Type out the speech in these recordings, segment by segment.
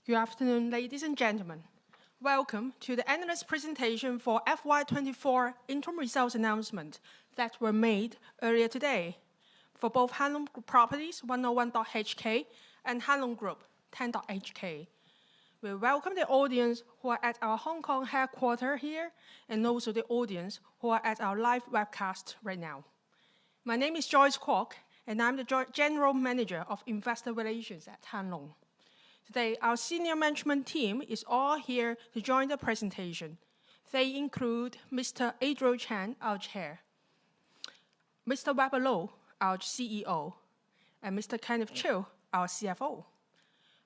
Good afternoon, ladies and gentlemen. Welcome to the analyst presentation for FY24 interim results announcement that were made earlier today for both Hang Lung Properties 101.HK and Hang Lung Group 10.HK. We welcome the audience who are at our Hong Kong headquarters here and also the audience who are at our live webcast right now. My name is Joyce Kwok and I'm the General Manager of Investor Relations at Hang Lung. Today, our senior management team is all here to join the presentation. They include Mr. Adriel Chan, our Chair, Mr. Weber Lo, our CEO, and Mr. Kenneth Chiu, our CFO.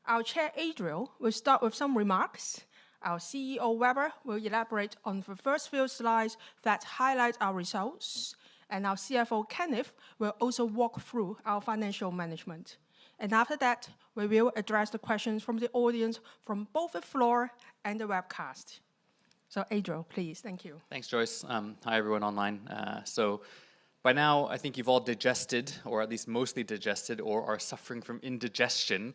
Our Chair Adriel will start with some remarks. Our CEO Weber will elaborate on the first few slides that highlight our results, and our CFO Kenneth will also walk through our financial management. And after that, we will address the questions from the audience from both the floor and the webcast. So Adriel, please, thank you. Thanks, Joyce. Hi, everyone online. So by now, I think you've all digested, or at least mostly digested, or are suffering from indigestion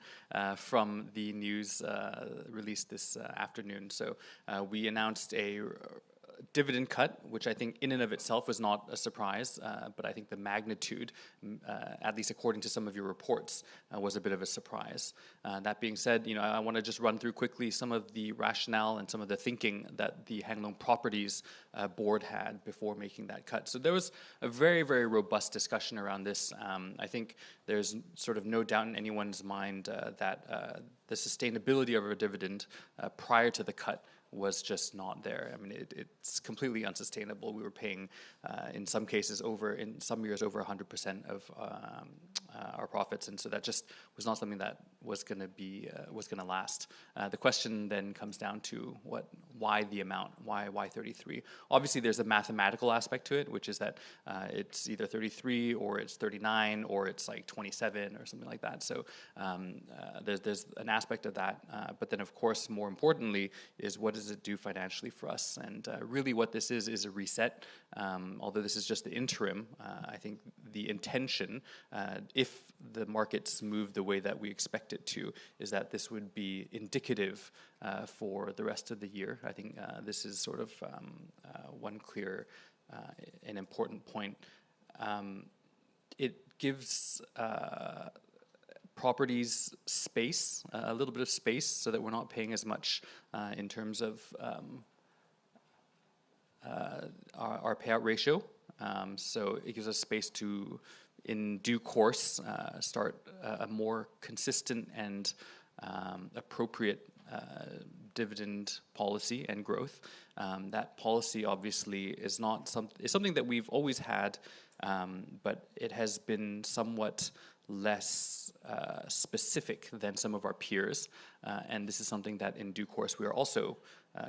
from the news released this afternoon. So we announced a dividend cut, which I think in and of itself was not a surprise, but I think the magnitude, at least according to some of your reports, was a bit of a surprise. That being said, I want to just run through quickly some of the rationale and some of the thinking that the Hang Lung Properties board had before making that cut. So there was a very, very robust discussion around this. I think there's sort of no doubt in anyone's mind that the sustainability of our dividend prior to the cut was just not there. I mean, it's completely unsustainable. We were paying, in some cases, in some years, over 100% of our profits, and so that just was not something that was going to last. The question then comes down to why the amount? Why 33? Obviously, there's a mathematical aspect to it, which is that it's either 33 or it's 39 or it's like 27 or something like that. So there's an aspect of that, but then, of course, more importantly, is what does it do financially for us? And really what this is a reset. Although this is just the interim, I think the intention, if the markets move the way that we expect it to, is that this would be indicative for the rest of the year. I think this is sort of one clear and important point. It gives properties space, a little bit of space, so that we're not paying as much in terms of our payout ratio. So it gives us space to, in due course, start a more consistent and appropriate dividend policy and growth. That policy obviously is something that we've always had, but it has been somewhat less specific than some of our peers, and this is something that in due course we are also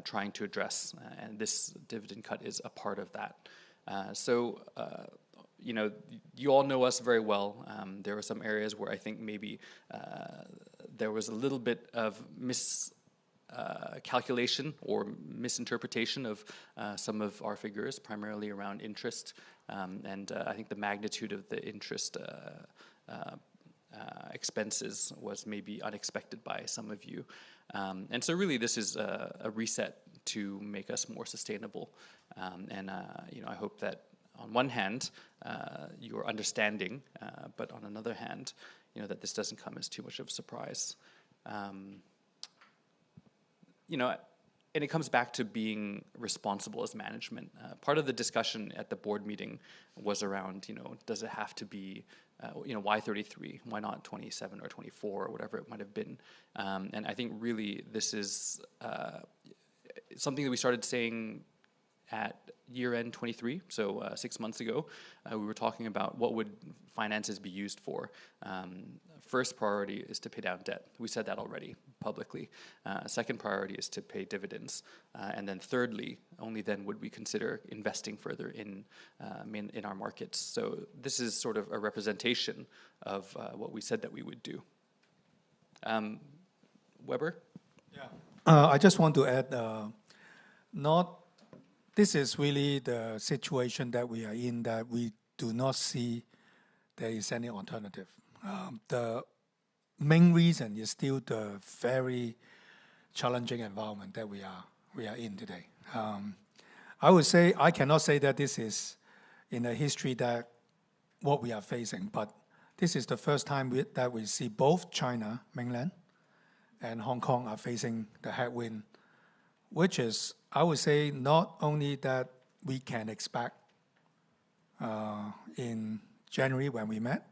trying to address, and this dividend cut is a part of that. You all know us very well. There were some areas where I think maybe there was a little bit of calculation or misinterpretation of some of our figures, primarily around interest, and I think the magnitude of the interest expenses was maybe unexpected by some of you. And so really this is a reset to make us more sustainable. I hope that on one hand, you're understanding, but on another hand, that this doesn't come as too much of a surprise. And it comes back to being responsible as management. Part of the discussion at the board meeting was around, does it have to be, why 33? Why not 27 or 24 or whatever it might have been? And I think really this is something that we started saying at year-end 23, so 6 months ago. We were talking about what would finances be used for. First priority is to pay down debt. We said that already publicly. Second priority is to pay dividends. And then thirdly, only then would we consider investing further in our markets. So this is sort of a representation of what we said that we would do. Weber? Yeah. I just want to add, this is really the situation that we are in, that we do not see there is any alternative. The main reason is still the very challenging environment that we are in today. I would say I cannot say that this is in a history that what we are facing, but this is the first time that we see both China, mainland, and Hong Kong are facing the headwind, which is, I would say, not only that we can expect in January when we met.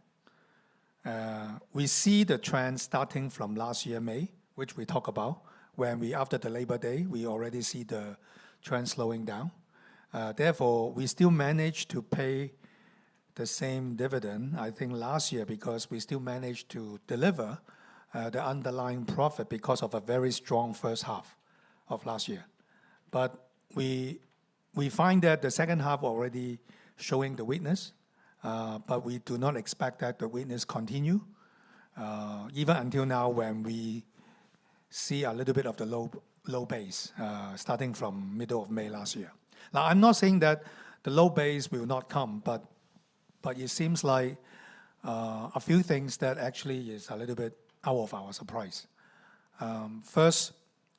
We see the trend starting from last year, May, which we talk about. When after the Labor Day, we already see the trend slowing down. Therefore, we still managed to pay the same dividend, I think, last year because we still managed to deliver the underlying profit because of a very strong first half of last year. But we find that the second half already showing the weakness, but we do not expect that the weakness continue, even until now when we see a little bit of the low base starting from middle of May last year. Now, I'm not saying that the low base will not come, but it seems like a few things that actually is a little bit out of our surprise. First,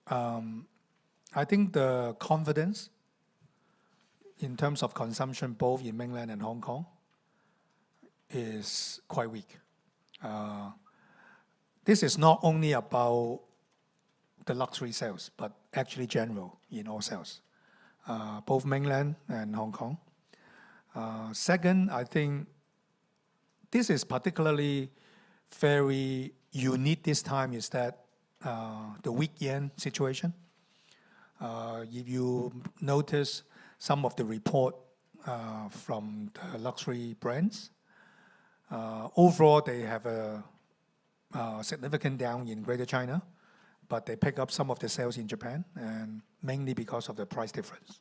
I think the confidence in terms of consumption, both in mainland and Hong Kong, is quite weak. This is not only about the luxury sales, but actually general in all sales, both mainland and Hong Kong. Second, I think this is particularly very unique this time is that the weak yen situation. If you notice some of the report from the luxury brands, overall they have a significant down in Greater China, but they pick up some of the sales in Japan, and mainly because of the price difference.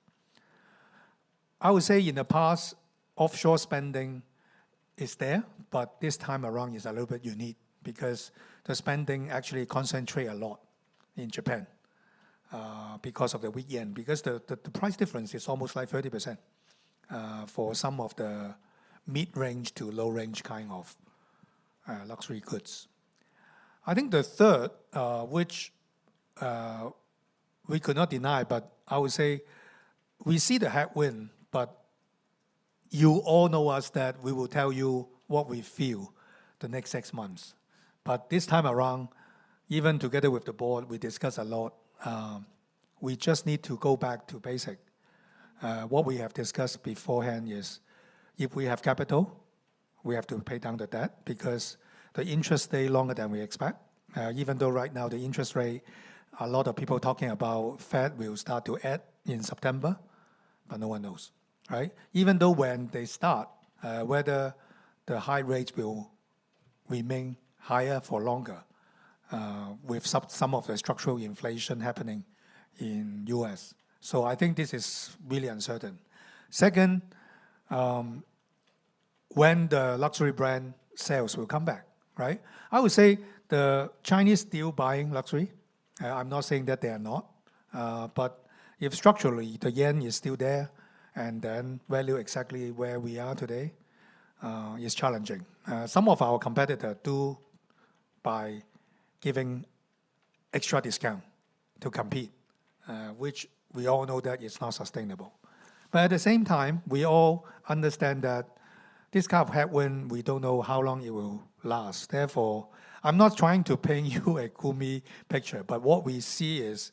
I would say in the past, offshore spending is there, but this time around is a little bit unique because the spending actually concentrate a lot in Japan because of the weak yen, because the price difference is almost like 30% for some of the mid-range to low-range kind of luxury goods. I think the third, which we could not deny, but I would say we see the headwind, but you all know us that we will tell you what we feel the next 6 months. But this time around, even together with the board, we discuss a lot. We just need to go back to basic. What we have discussed beforehand is if we have capital, we have to pay down the debt because the interest stay longer than we expect. Even though right now the interest rate, a lot of people talking about Fed will start to add in September, but no one knows, right? Even though when they start, whether the high rates will remain higher for longer with some of the structural inflation happening in US. So I think this is really uncertain. Second, when the luxury brand sales will come back, right? I would say the Chinese still buying luxury. I'm not saying that they are not, but if structurally the yen is still there and then value exactly where we are today, is challenging. Some of our competitors do by giving extra discount to compete, which we all know that it's not sustainable. But at the same time, we all understand that this kind of headwind, we don't know how long it will last. Therefore, I'm not trying to paint you a gloomy picture, but what we see is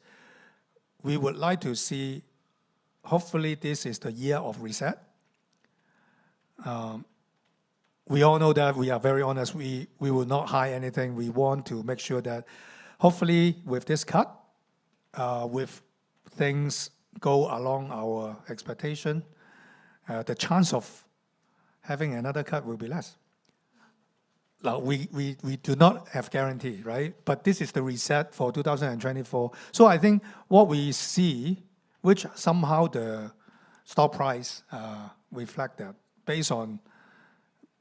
we would like to see, hopefully this is the year of reset. We all know that we are very honest. We will not hide anything. We want to make sure that hopefully with this cut, with things go along our expectation, the chance of having another cut will be less. Now, we do not have guarantee, right? But this is the reset for 2024. So I think what we see, which somehow the stock price reflect that, based on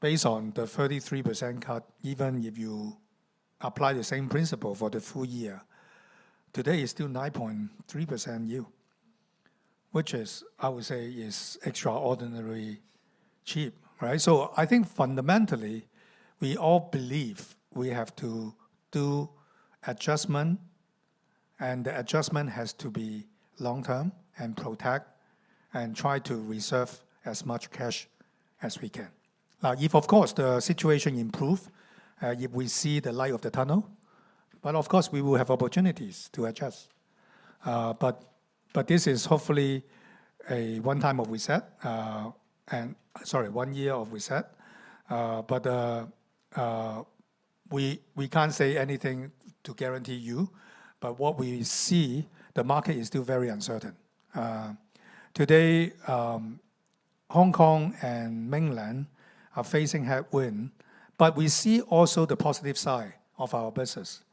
the 33% cut, even if you apply the same principle for the full year, today is still 9.3% yield, which is, I would say, is extraordinarily cheap, right? So I think fundamentally, we all believe we have to do adjustment and the adjustment has to be long-term and protect and try to reserve as much cash as we can. Now, if of course the situation improves, if we see the light of the tunnel, but of course we will have opportunities to adjust. But this is hopefully a one time of reset, 1 year of reset. We can't say anything to guarantee you, but what we see, the market is still very uncertain. Today, Hong Kong and mainland are facing headwind, but we see also the positive side of our business.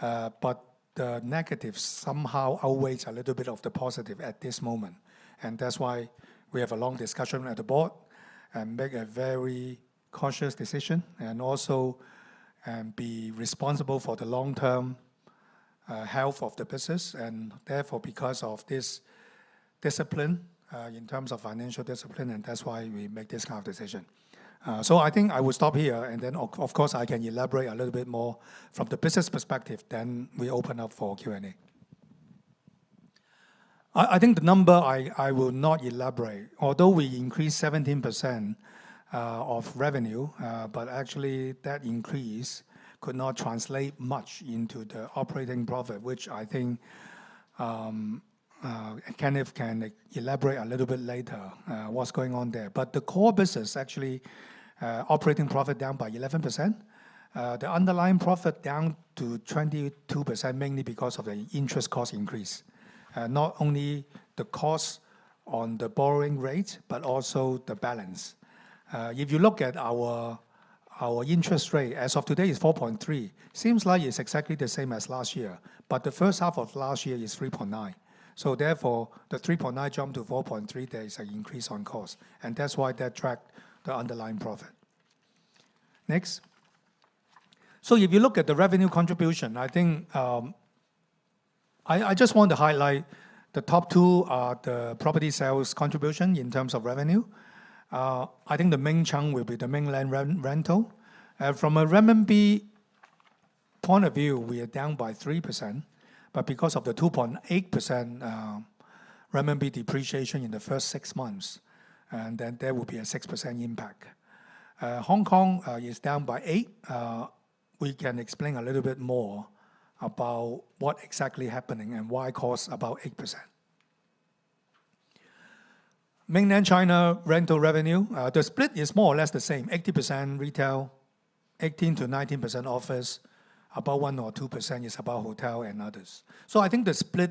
But the negative somehow outweighs a little bit of the positive at this moment. And that's why we have a long discussion at the board and make a very cautious decision and also be responsible for the long-term health of the business. And therefore, because of this discipline in terms of financial discipline, and that's why we make this kind of decision. So I think I will stop here, and then of course I can elaborate a little bit more from the business perspective, then we open up for Q&A. I think the number I will not elaborate, although we increased 17% of revenue, but actually that increase could not translate much into the operating profit, which I think Kenneth can elaborate a little bit later what's going on there. But the core business actually operating profit down by 11%. The underlying profit down to 22%, mainly because of the interest cost increase. Not only the cost on the borrowing rate, but also the balance. If you look at our interest rate, as of today is 4.3. Seems like it's exactly the same as last year, but the first half of last year is 3.9. So therefore, the 3.9 jumped to 4.3, there is an increase on cost. And that's why that tracked the underlying profit. Next. So if you look at the revenue contribution, I think I just want to highlight the top two are the property sales contribution in terms of revenue. I think the main chunk will be the mainland rental. From a renminbi point of view, we are down by 3%, but because of the 2.8% renminbi depreciation in the first 6 months, and then there will be a 6% impact. Hong Kong is down by 8%. We can explain a little bit more about what exactly happening and why cost about 8%. Mainland China rental revenue, the split is more or less the same, 80% retail, 18 to 19% office, about 1 or 2% is about hotel and others. So I think the split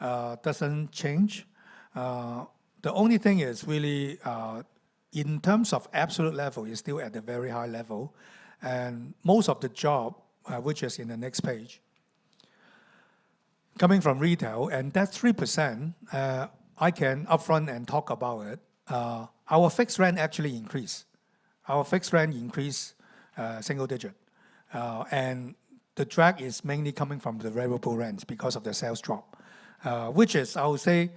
doesn't change. The only thing is really, in terms of absolute level, is still at a very high level. And most of the job, which is in the next page, coming from retail, and that's 3%, I can upfront and talk about it. Our fixed rent actually increased. Our fixed rent increased single digit. And the drag is mainly coming from the variable rents because of the sales drop, which is, I would say,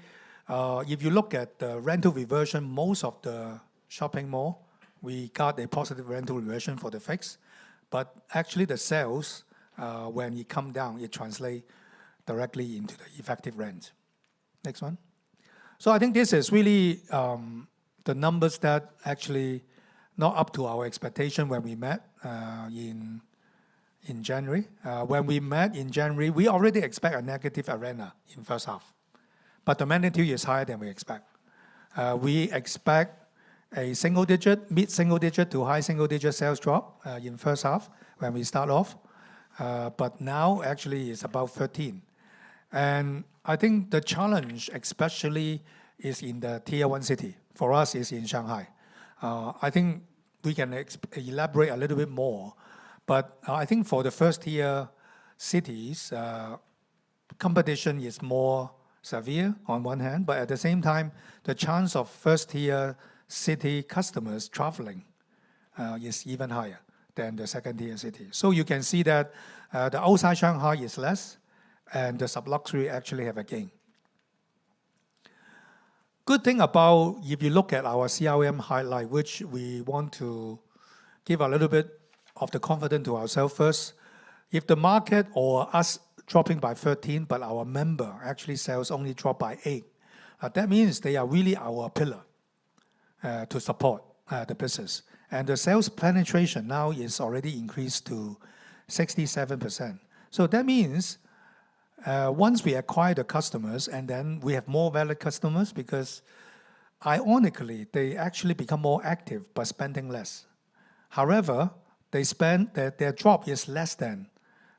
if you look at the rental reversion, most of the shopping mall, we got a positive rental reversion for the fixed, but actually the sales, when it come down, it translates directly into the effective rent. Next one. So I think this is really the numbers that actually not up to our expectation when we met in January. When we met in January, we already expect a negative arena in first half, but the magnitude is higher than we expect. We expect a single digit, mid-single digit to high single digit sales drop in first half when we start off. But now actually it's about 13. And I think the challenge especially is in the tier 1 city. For us, it's in Shanghai. I think we can elaborate a little bit more. But I think for the first tier cities, competition is more severe on one hand, but at the same time, the chance of first tier city customers traveling is even higher than the second tier city. So you can see that the outside Shanghai is less, and the sub-luxury actually have a gain. Good thing about, if you look at our CRM highlight, which we want to give a little bit of the confidence to ourselves first, if the market or us dropping by 13, but our member actually sales only dropped by 8. That means they are really our pillar to support the business. And the sales penetration now is already increased to 67%. So that means once we acquire the customers, and then we have more valid customers, because ironically, they actually become more active but spending less. However, they spend their drop is less than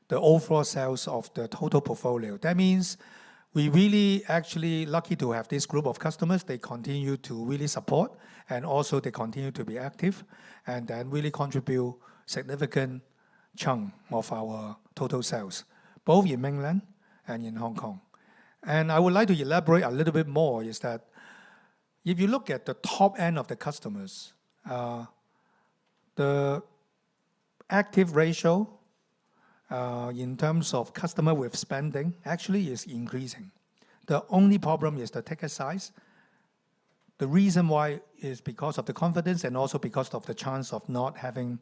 the overall sales of the total portfolio. That means we really actually lucky to have this group of customers. They continue to really support, and also they continue to be active, and then really contribute significant chunk of our total sales, both in mainland and in Hong Kong. And I would like to elaborate a little bit more is that if you look at the top end of the customers, the active ratio in terms of customer with spending actually is increasing. The only problem is the ticket size. The reason why is because of the confidence and also because of the chance of not having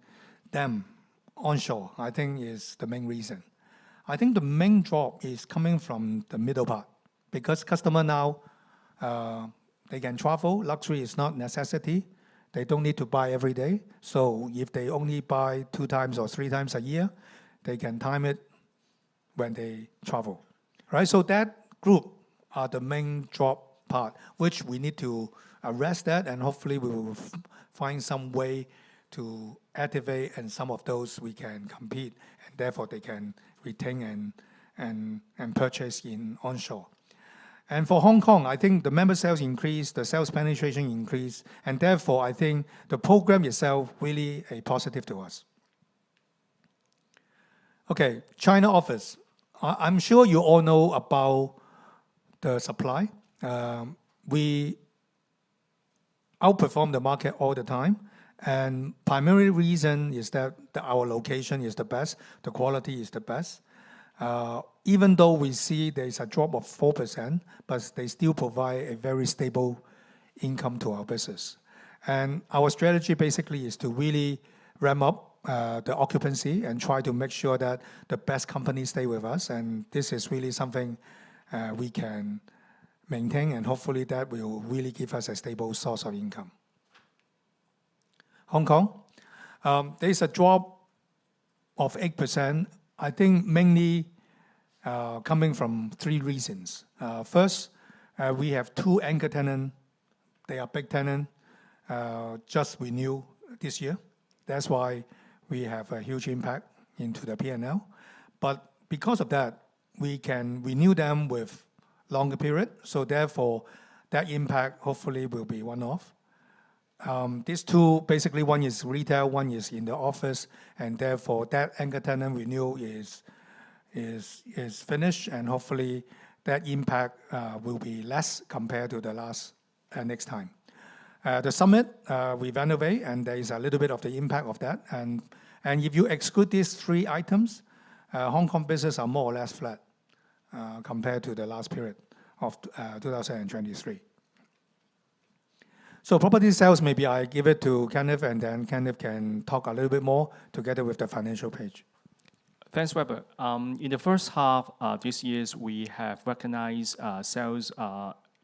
them onshore, I think is the main reason. I think the main drop is coming from the middle part, because customer now, they can travel. Luxury is not necessity. They don't need to buy every day. So if they only buy 2 times or 3 times a year, they can time it when they travel, right? So that group are the main drop part, which we need to arrest that, and hopefully we will find some way to activate, and some of those we can compete, and therefore they can retain and purchase in onshore. And for Hong Kong, I think the member sales increase, the sales penetration increase, and therefore I think the program itself really a positive to us. Okay, China office. I'm sure you all know about the supply. We outperform the market all the time, and primary reason is that our location is the best, the quality is the best. Even though we see there's a drop of 4%, but they still provide a very stable income to our business. And our strategy basically is to really ramp up the occupancy and try to make sure that the best companies stay with us. And this is really something we can maintain, and hopefully that will really give us a stable source of income. Hong Kong, there's a drop of 8%. I think mainly coming from 3 reasons. First, we have 2 anchor tenants. They are big tenants, just renewed this year. That's why we have a huge impact into the P&L. But because of that, we can renew them with longer period. So therefore, that impact hopefully will be one-off. These 2, basically one is retail, one is in the office, and therefore that anchor tenant renewal is finished, and hopefully that impact will be less compared to the next time. The Summit, we renovate, and there is a little bit of the impact of that. And if you exclude these 3 items, Hong Kong business are more or less flat compared to the last period of 2023. So property sales, maybe I give it to Kenneth, and then Kenneth can talk a little bit more together with the financial page. Thanks, Weber. In the first half this year, we have recognized sales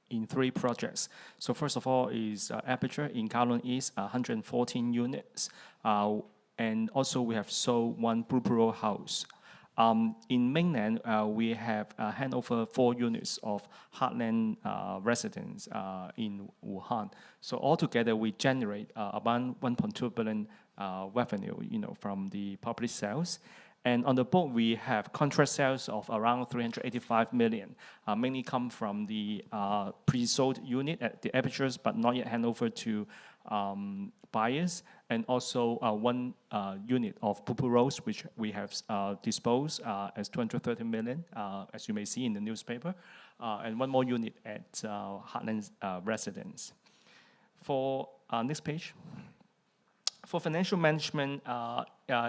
in 3 projects. So first of all is Aperture in Kowloon East, 114 units. And also we have sold 1 Blue Pearl house. In mainland, we have handover 4 units of Heartland residence in Wuhan. So altogether, we generate about 1.2 billion revenue, from the property sales. And on the book, we have contract sales of around 385 million, mainly come from the pre-sold unit at the Apertures, but not yet handover to buyers, and also 1 unit of Blue Pearl Rose, which we have disposed as 230 million, as you may see in the newspaper, and 1 more unit at Heartland Residence. For next page. For financial management,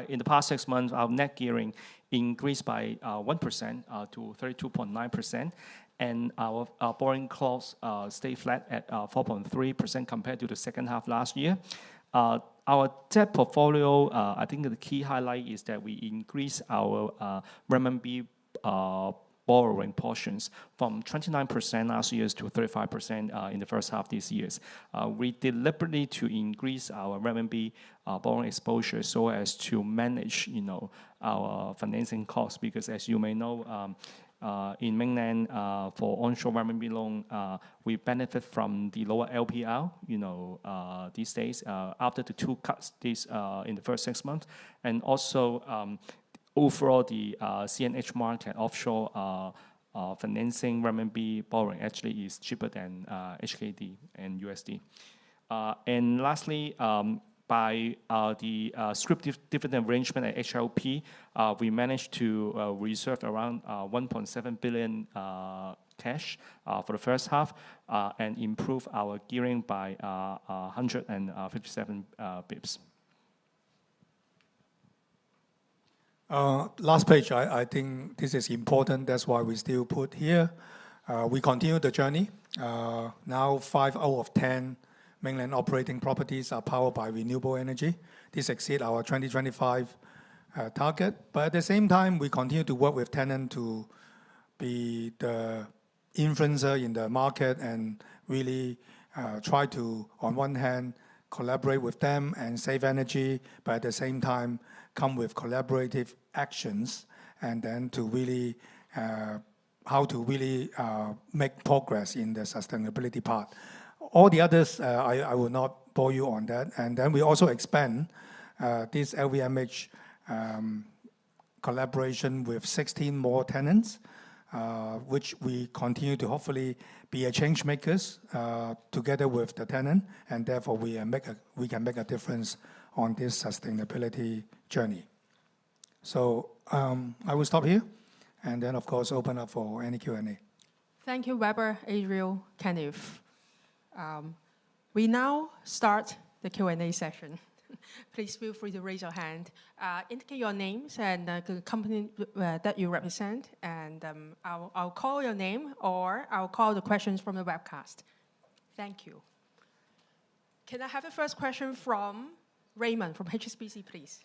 in the past 6 months, our net gearing increased by 1% to 32.9%, and our borrowing costs stay flat at 4.3% compared to the second half last year. Our debt portfolio, I think the key highlight is that we increase our renminbi borrowing portions from 29% last year to 35% in the first half this year. We deliberately to increase our renminbi borrowing exposure so as to manage, our financing costs, because as you may know, in mainland, for onshore renminbi loan, we benefit from the lower LPR, these days, after the 2 cuts in the first 6 months. And also, overall, the CNH market offshore financing renminbi borrowing actually is cheaper than HKD and USD. And lastly, by the scrip dividend arrangement at HLP, we managed to reserve around 1.7 billion cash for the first half and improve our gearing by 157 bips. Last page, I think this is important. That's why we still put here. We continue the journey. Now 5 out of 10 mainland operating properties are powered by renewable energy. This exceeds our 2025 target. But at the same time, we continue to work with tenants to be the influencer in the market and really try to, on one hand, collaborate with them and save energy, but at the same time, come with collaborative actions and then to really how to really make progress in the sustainability part. All the others, I will not bore you on that. And then we also expand this LVMH collaboration with 16 more tenants, which we continue to hopefully be a change makers together with the tenant, and therefore we can make a difference on this sustainability journey. So I will stop here, and then of course open up for any Q&A. Thank you, Weber, Adriel, Kenneth. We now start the Q&A session. Please feel free to raise your hand. Indicate your names and the company that you represent, and I'll call your name or I'll call the questions from the webcast. Thank you. Can I have the first question from Raymond from HSBC, please?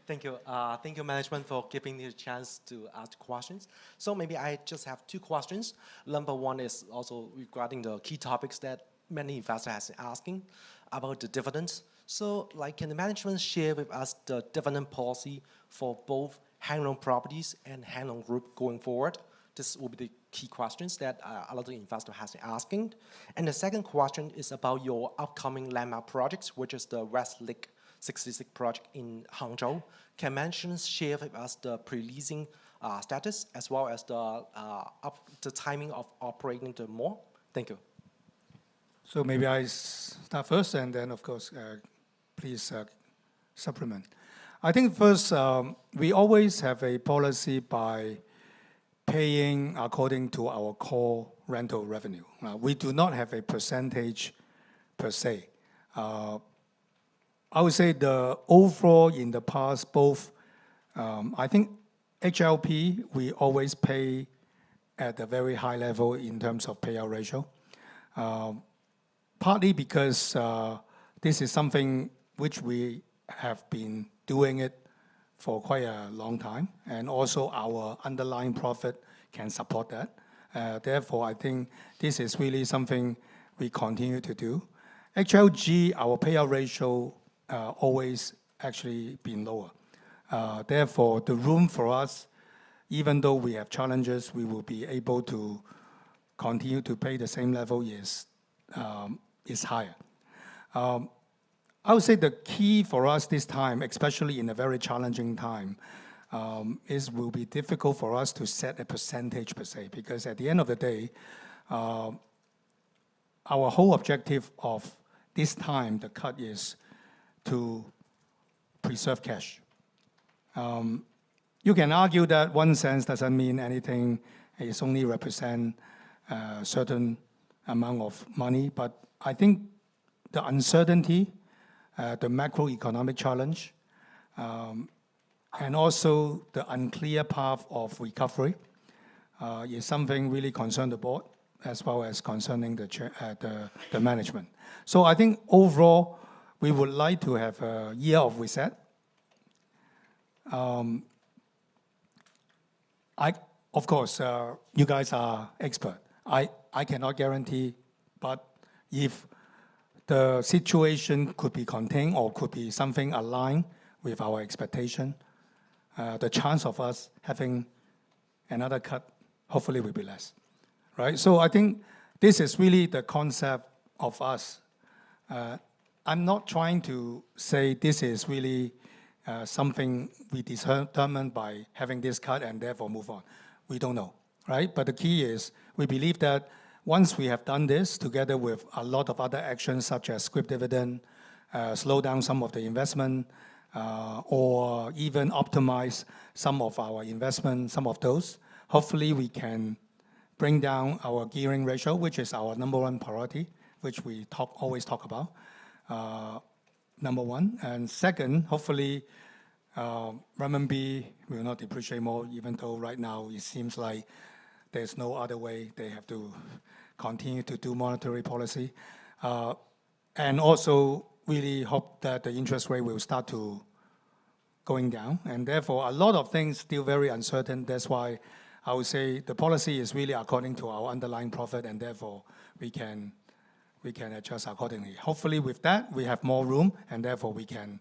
Thank you. Thank you, management, for giving me a chance to ask questions. So maybe I just have 2 questions. Number one is also regarding the key topics that many investors have been asking about the dividends. So, can the management share with us the dividend policy for both Hang Lung Properties and Hang Lung Group going forward? This will be the key questions that a lot of investors have been asking. And the second question is about your upcoming landmark projects, which is the West Lake 66 project in Hangzhou. Can management share with us the pre-leasing status as well as the timing of operating the mall? Thank you. So maybe I start first, and then of course, please supplement. I think first, we always have a policy by paying according to our core rental revenue. We do not have a percentage per se. I would say the overall in the past, both, I think HLP, we always pay at a very high level in terms of payout ratio. Partly because this is something which we have been doing it for quite a long time, and also our underlying profit can support that. Therefore, I think this is really something we continue to do. HLG, our payout ratio always actually been lower. Therefore, the room for us, even though we have challenges, we will be able to continue to pay the same level is higher. I would say the key for us this time, especially in a very challenging time, will be difficult for us to set a percentage per se, because at the end of the day, our whole objective of this time, the cut is to preserve cash. You can argue that one cent doesn't mean anything. It's only represent a certain amount of money, but I think the uncertainty, the macroeconomic challenge, and also the unclear path of recovery is something really concerned the board as well as concerning the management. So I think overall, we would like to have a year of reset. Of course, you guys are expert. I cannot guarantee, but if the situation could be contained or could be something aligned with our expectation, the chance of us having another cut hopefully will be less, right? So I think this is really the concept of us. I'm not trying to say this is really something we determined by having this cut and therefore move on. We don't know, right? But the key is we believe that once we have done this together with a lot of other actions such as scrip dividend, slow down some of the investment, or even optimize some of our investment, some of those, hopefully we can bring down our gearing ratio, which is our number one priority, which we always talk about, number one. And second, hopefully, renminbi will not depreciate more, even though right now it seems like there's no other way. They have to continue to do monetary policy. And also really hope that the interest rate will start to going down. And therefore, a lot of things still very uncertain. That's why I would say the policy is really according to our underlying profit, and therefore we can adjust accordingly. Hopefully with that, we have more room, and therefore we can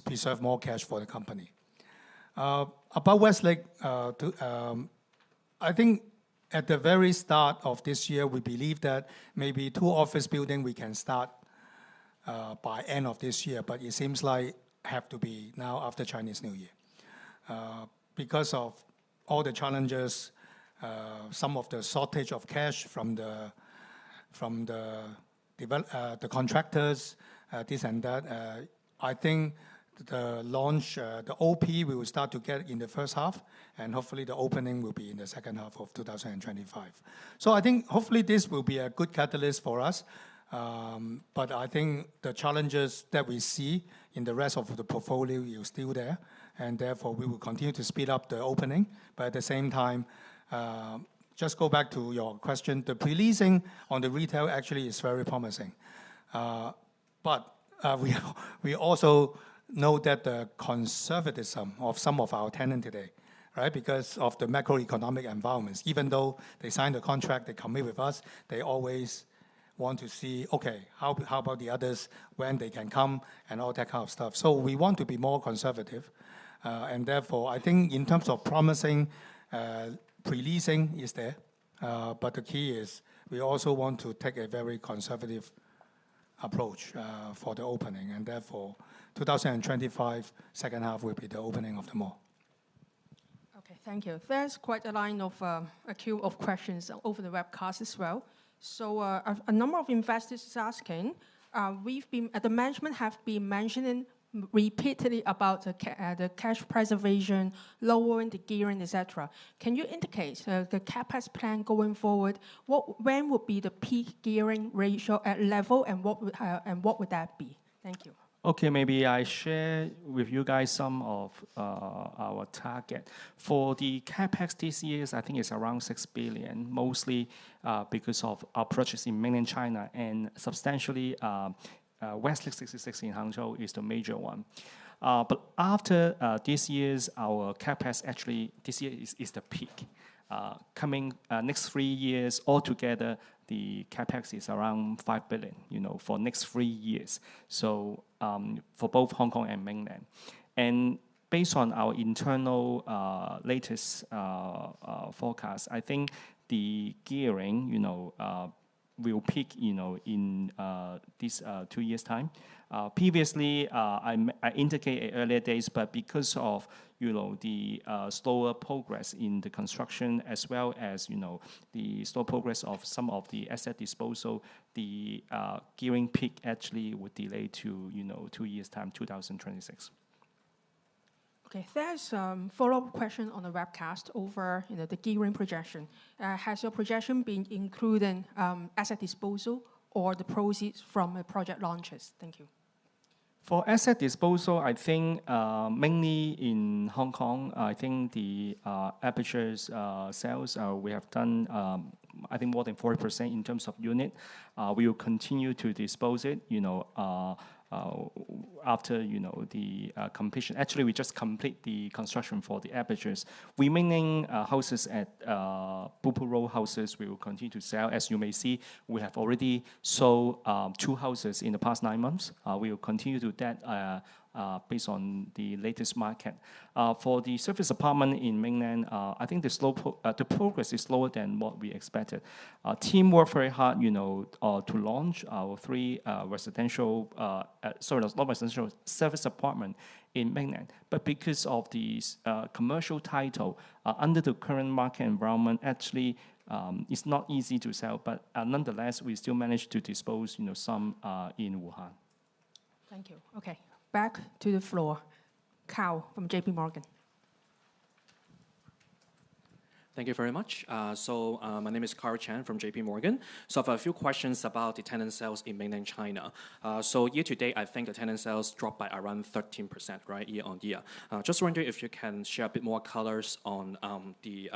preserve more cash for the company. About Westlake, I think at the very start of this year, we believe that maybe 2 office buildings we can start by end of this year, but it seems like have to be now after Chinese New Year. Because of all the challenges, some of the shortage of cash from the contractors, this and that. I think the launch, the OP we will start to get in the first half, and hopefully the opening will be in the second half of 2025. So I think hopefully this will be a good catalyst for us. But I think the challenges that we see in the rest of the portfolio is still there, and therefore we will continue to speed up the opening. But at the same time, just go back to your question, the pre-leasing on the retail actually is very promising. But we also know that the conservatism of some of our tenants today, right? Because of the macroeconomic environments, even though they sign the contract, they commit with us, they always want to see, okay, how about the others, when they can come, and all that kind of stuff. So we want to be more conservative. And therefore, I think in terms of promising, pre-leasing is there. But the key is we also want to take a very conservative approach for the opening. And therefore, 2025, second half will be the opening of the mall. Okay, thank you. There's quite a line of a queue of questions over the webcast as well. So a number of investors is asking, the management have been mentioning repeatedly about the cash preservation, lowering the gearing, etc. Can you indicate the CapEx plan going forward? When would be the peak gearing ratio at level, and what would that be? Thank you. Okay, maybe I share with you guys some of our target. For the CapEx this year, I think it's around 6 billion, mostly because of our purchase in mainland China, and substantially Westlake 66 in Hangzhou is the major one. But after this year's, our CapEx actually, this year is the peak. Coming next 3 years altogether, the CapEx is around 5 billion, for next 3 years. So for both Hong Kong and mainland. And based on our internal latest forecast, I think the gearing, will peak, in this 2 years' time. Previously, I indicated earlier days, but because of the slower progress in the construction, as well as the slow progress of some of the asset disposal, the gearing peak actually would delay to 2 years' time, 2026. Okay, there's a follow-up question on the webcast over the gearing projection. Has your projection been including asset disposal or the proceeds from project launches? Thank you. For asset disposal, I think mainly in Hong Kong, I think the Aperture's sales, we have done, I think, more than 40% in terms of unit. We will continue to dispose it, after the completion. Actually, we just complete the construction for the apertures. Remaining houses at Bupu Road houses we will continue to sell. As you may see, we have already sold 2 houses in the past 9 months. We will continue to do that based on the latest market. For the service apartment in mainland, I think the progress is slower than what we expected. Team worked very hard, to launch our 3 residential, not residential, service apartment in mainland. But because of the commercial title, under the current market environment, actually, it's not easy to sell. But nonetheless, we still managed to dispose, some in Wuhan. Thank you. Okay. Back to the floor. Kao from JP Morgan. Thank you very much. My name is Carl Chan from JP Morgan. So I have a few questions about the tenant sales in mainland China. Year to date, I think the tenant sales dropped by around 13%, right, year on year. Just wondering if you can share a bit more colors on the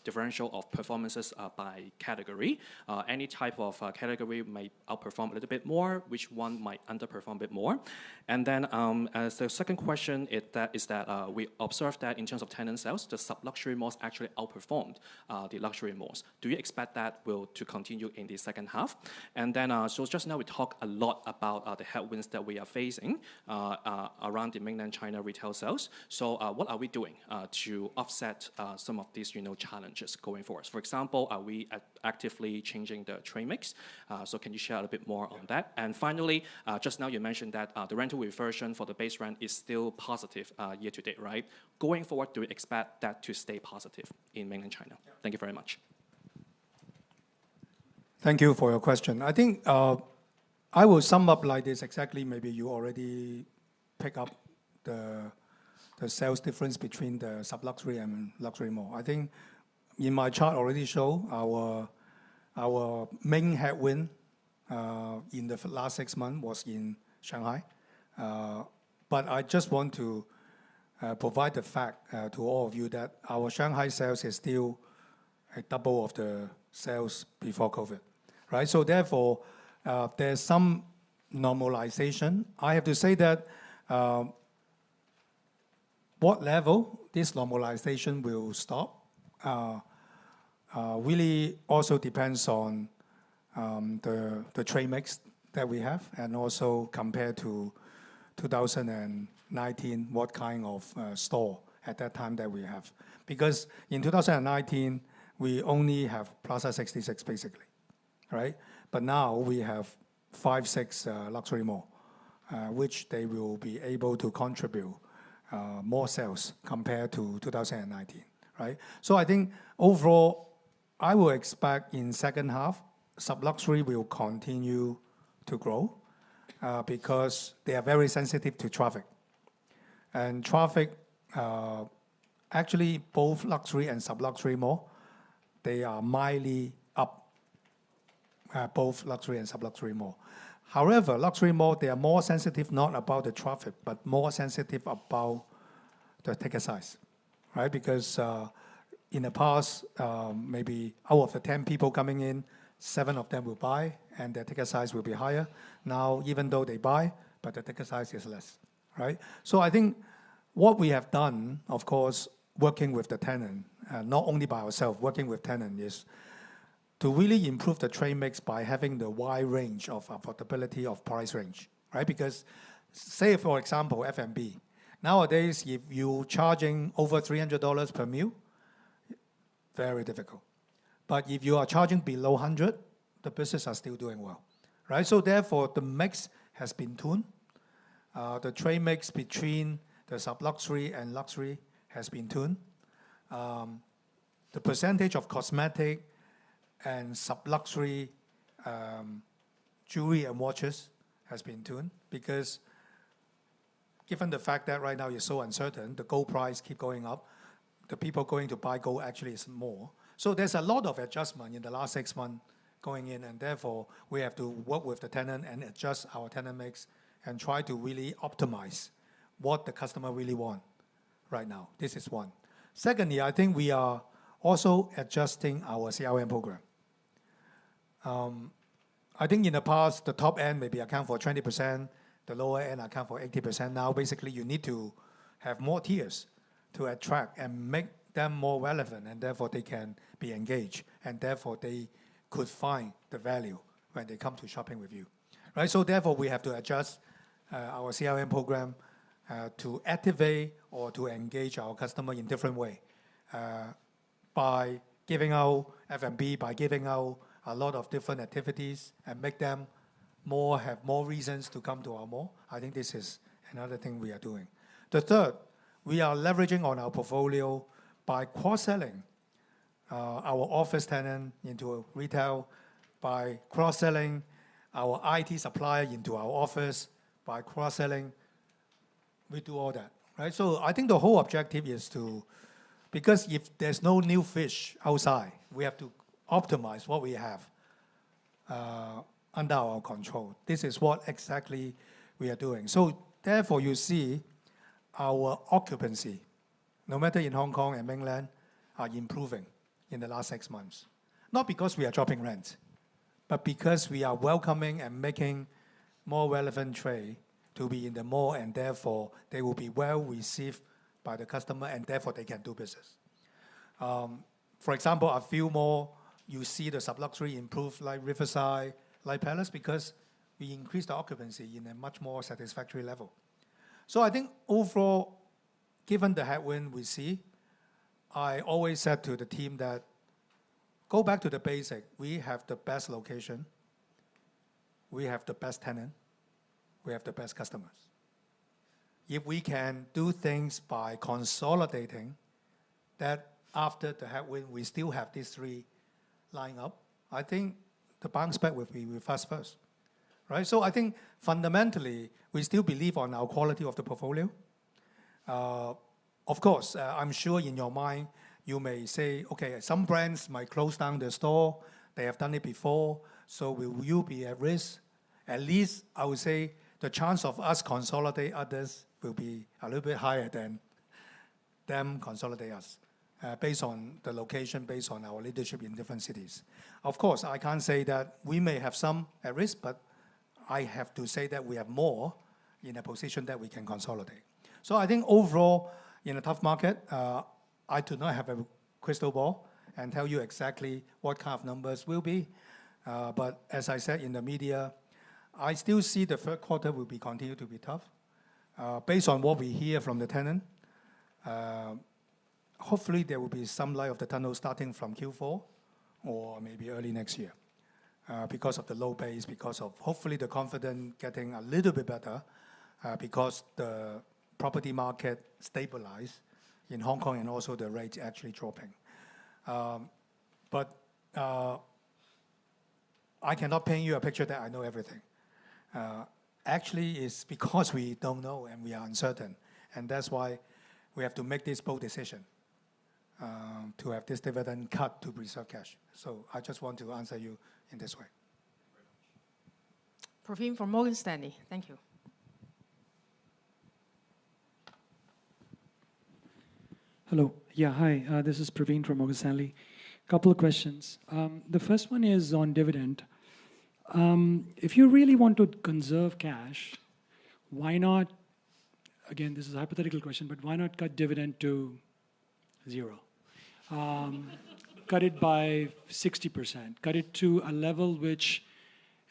differential of performances by category. Any type of category may outperform a little bit more, which one might underperform a bit more. And then as the second question is that we observed that in terms of tenant sales, the sub-luxury malls actually outperformed the luxury malls. Do you expect that to continue in the second half? And then, so just now we talked a lot about the headwinds that we are facing around the mainland China retail sales. So what are we doing to offset some of these challenges going forward? For example, are we actively changing the trade mix? So can you share a little bit more on that? And finally, just now you mentioned that the rental reversion for the base rent is still positive year to date, right? Going forward, do we expect that to stay positive in mainland China? Thank you very much. Thank you for your question. I think I will sum up like this exactly. Maybe you already pick up the sales difference between the sub-luxury and luxury mall. I think in my chart already show our main headwind in the last 6 months was in Shanghai. But I just want to provide the fact to all of you that our Shanghai sales is still a double of the sales before COVID, right? So therefore, there's some normalization. I have to say that what level this normalization will stop really also depends on the trade mix that we have, and also compared to 2019, what kind of store at that time that we have. Because in 2019, we only have Plaza 66 basically, right? But now we have 5, 6 luxury mall, which they will be able to contribute more sales compared to 2019, right? So I think overall, I will expect in second half, sub-luxury will continue to grow because they are very sensitive to traffic. And traffic, actually both luxury and sub-luxury mall, they are mildly up, both luxury and sub-luxury mall. However, luxury mall, they are more sensitive not about the traffic, but more sensitive about the ticket size, right? Because in the past, maybe out of the 10 people coming in, 7 of them will buy, and their ticket size will be higher. Now, even though they buy, but the ticket size is less, right? So I think what we have done, of course, working with the tenant, not only by ourselves, working with tenant, is to really improve the trade mix by having the wide range of affordability of price range, right? Because say, for example, F&B. Nowadays, if you're charging over $300 per meal, very difficult. But if you are charging below 100, the business are still doing well, right? So therefore, the mix has been tuned. The trade mix between the sub-luxury and luxury has been tuned. The percentage of cosmetic and sub-luxury jewelry and watches has been tuned, because given the fact that right now you're so uncertain, the gold price keep going up, the people going to buy gold actually is more. So there's a lot of adjustment in the last 6 months going in, and therefore we have to work with the tenant and adjust our tenant mix and try to really optimize what the customer really want right now. This is one. Secondly, I think we are also adjusting our CRM program. I think in the past, the top end maybe account for 20%, the lower end account for 80%. Now, basically, you need to have more tiers to attract and make them more relevant, and therefore they can be engaged, and therefore they could find the value when they come to shopping with you, right? So therefore, we have to adjust our CRM program to activate or to engage our customer in different way by giving out F&B, by giving out a lot of different activities and make them have more reasons to come to our mall. I think this is another thing we are doing. The third, we are leveraging on our portfolio by cross-selling our office tenant into retail, by cross-selling our IT supplier into our office, by cross-selling. We do all that, right? So I think the whole objective is because if there's no new fish outside, we have to optimize what we have under our control. This is what exactly we are doing. So therefore, you see our occupancy, no matter in Hong Kong and mainland, are improving in the last 6 months. Not because we are dropping rent, but because we are welcoming and making more relevant trade to be in the mall, and therefore they will be well received by the customer, and therefore they can do business. For example, a few more, you see the sub-luxury improve, like Riverside, like Palace, because we increased the occupancy in a much more satisfactory level. So I think overall, given the headwind we see, I always said to the team that go back to the basic. We have the best location, we have the best tenant, we have the best customers. If we can do things by consolidating that after the headwind, we still have these three line up, I think the bounce back will be with us first, right? So I think fundamentally, we still believe on our quality of the portfolio. Of course, I'm sure in your mind, you may say, okay, some brands might close down their store. They have done it before, so will you be at risk? At least I would say the chance of us consolidate others will be a little bit higher than them consolidate us, based on the location, based on our leadership in different cities. Of course, I can't say that we may have some at risk, but I have to say that we have more in a position that we can consolidate. So I think overall, in a tough market, I do not have a crystal ball and tell you exactly what kind of numbers will be. But as I said in the media, I still see the third quarter will continue to be tough. Based on what we hear from the tenant, hopefully there will be some light of the tunnel starting from Q4 or maybe early next year, because of the low base, because of hopefully the confidence getting a little bit better, because the property market stabilized in Hong Kong and also the rates actually dropping. But I cannot paint you a picture that I know everything. Actually, it's because we don't know and we are uncertain. And that's why we have to make this bold decision to have this dividend cut to preserve cash. So I just want to answer you in this way. Praveen from Morgan Stanley. Thank you. Hello. Yeah, hi. This is Praveen from Morgan Stanley. Couple of questions. The first one is on dividend. If you really want to conserve cash, why not, again, this is a hypothetical question, but why not cut dividend to 0? Cut it by 60%. Cut it to a level which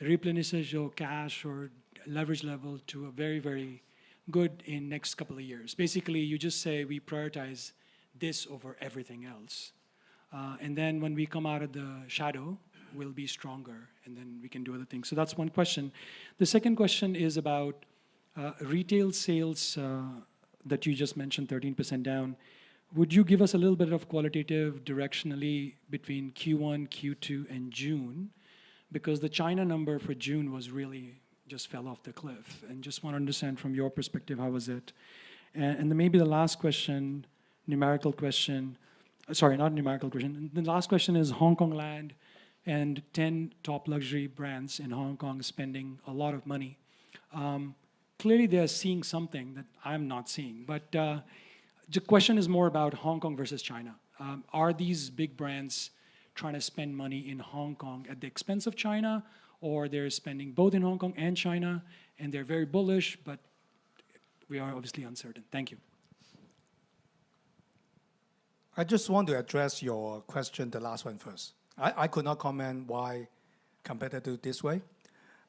replenishes your cash or leverage level to a very, very good in next couple of years. Basically, you just say we prioritize this over everything else. And then when we come out of the shadow, we'll be stronger, and then we can do other things. So that's one question. The second question is about retail sales that you just mentioned, 13% down. Would you give us a little bit of qualitative directionally between Q1, Q2, and June? Because the China number for June was really just fell off the cliff. And just want to understand from your perspective, how was it? And then maybe the last question, numerical question. Sorry, not numerical question. The last question is Hong Kong Land and 10 top luxury brands in Hong Kong spending a lot of money. Clearly, they're seeing something that I'm not seeing. But the question is more about Hong Kong versus China. Are these big brands trying to spend money in Hong Kong at the expense of China, or they're spending both in Hong Kong and China? and they're very bullish, but we are obviously uncertain. Thank you. I just want to address your question, the last one first. I could not comment why competitor do this way,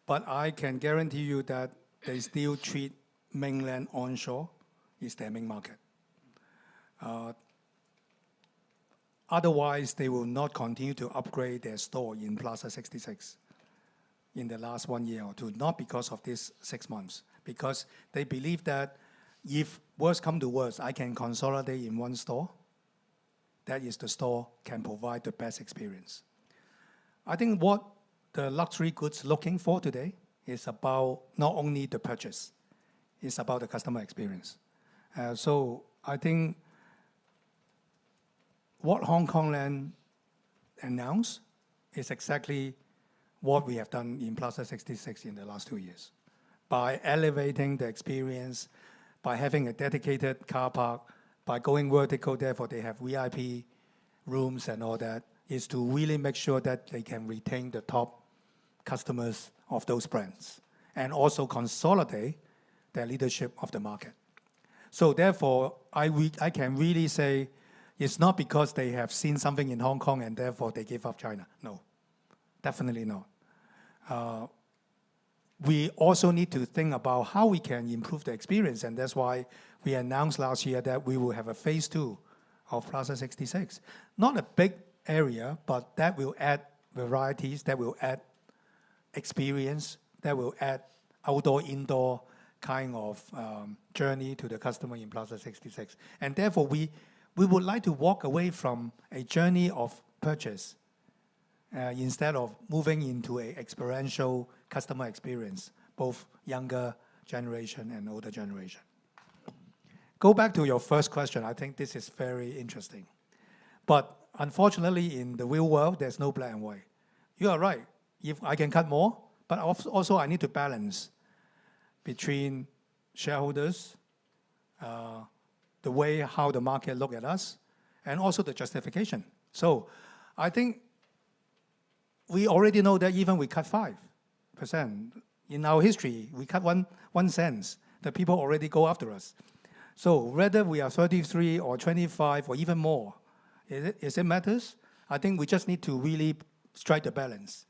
but I can guarantee you that they still treat mainland onshore is their main market. Otherwise, they will not continue to upgrade their store in Plaza 66 in the last 1 year or two, not because of this 6 months, because they believe that if worse come to worse, I can consolidate in one store. That is, the store can provide the best experience. I think what the luxury goods looking for today is about not only the purchase, it's about the customer experience. So I think what Hong Kong Land announced is exactly what we have done in Plaza 66 in the last 2 years. By elevating the experience, by having a dedicated car park, by going vertical, therefore they have VIP rooms and all that, is to really make sure that they can retain the top customers of those brands and also consolidate their leadership of the market. So therefore, I can really say it's not because they have seen something in Hong Kong and therefore they give up China. No, definitely not. We also need to think about how we can improve the experience, and that's why we announced last year that we will have a phase 2 of Plaza 66. Not a big area, but that will add varieties, that will add experience, that will add outdoor, indoor kind of journey to the customer in Plaza 66. And therefore, we would like to walk away from a journey of purchase instead of moving into an experiential customer experience, both younger generation and older generation. Go back to your first question. I think this is very interesting. But unfortunately, in the real world, there's no black and white. You are right. If I can cut more, but also I need to balance between shareholders, the way how the market look at us, and also the justification. So I think we already know that even we cut 5%. In our history, we cut one cent. The people already go after us. So whether we are 33 or 25 or even more, is it matters? I think we just need to really strike the balance,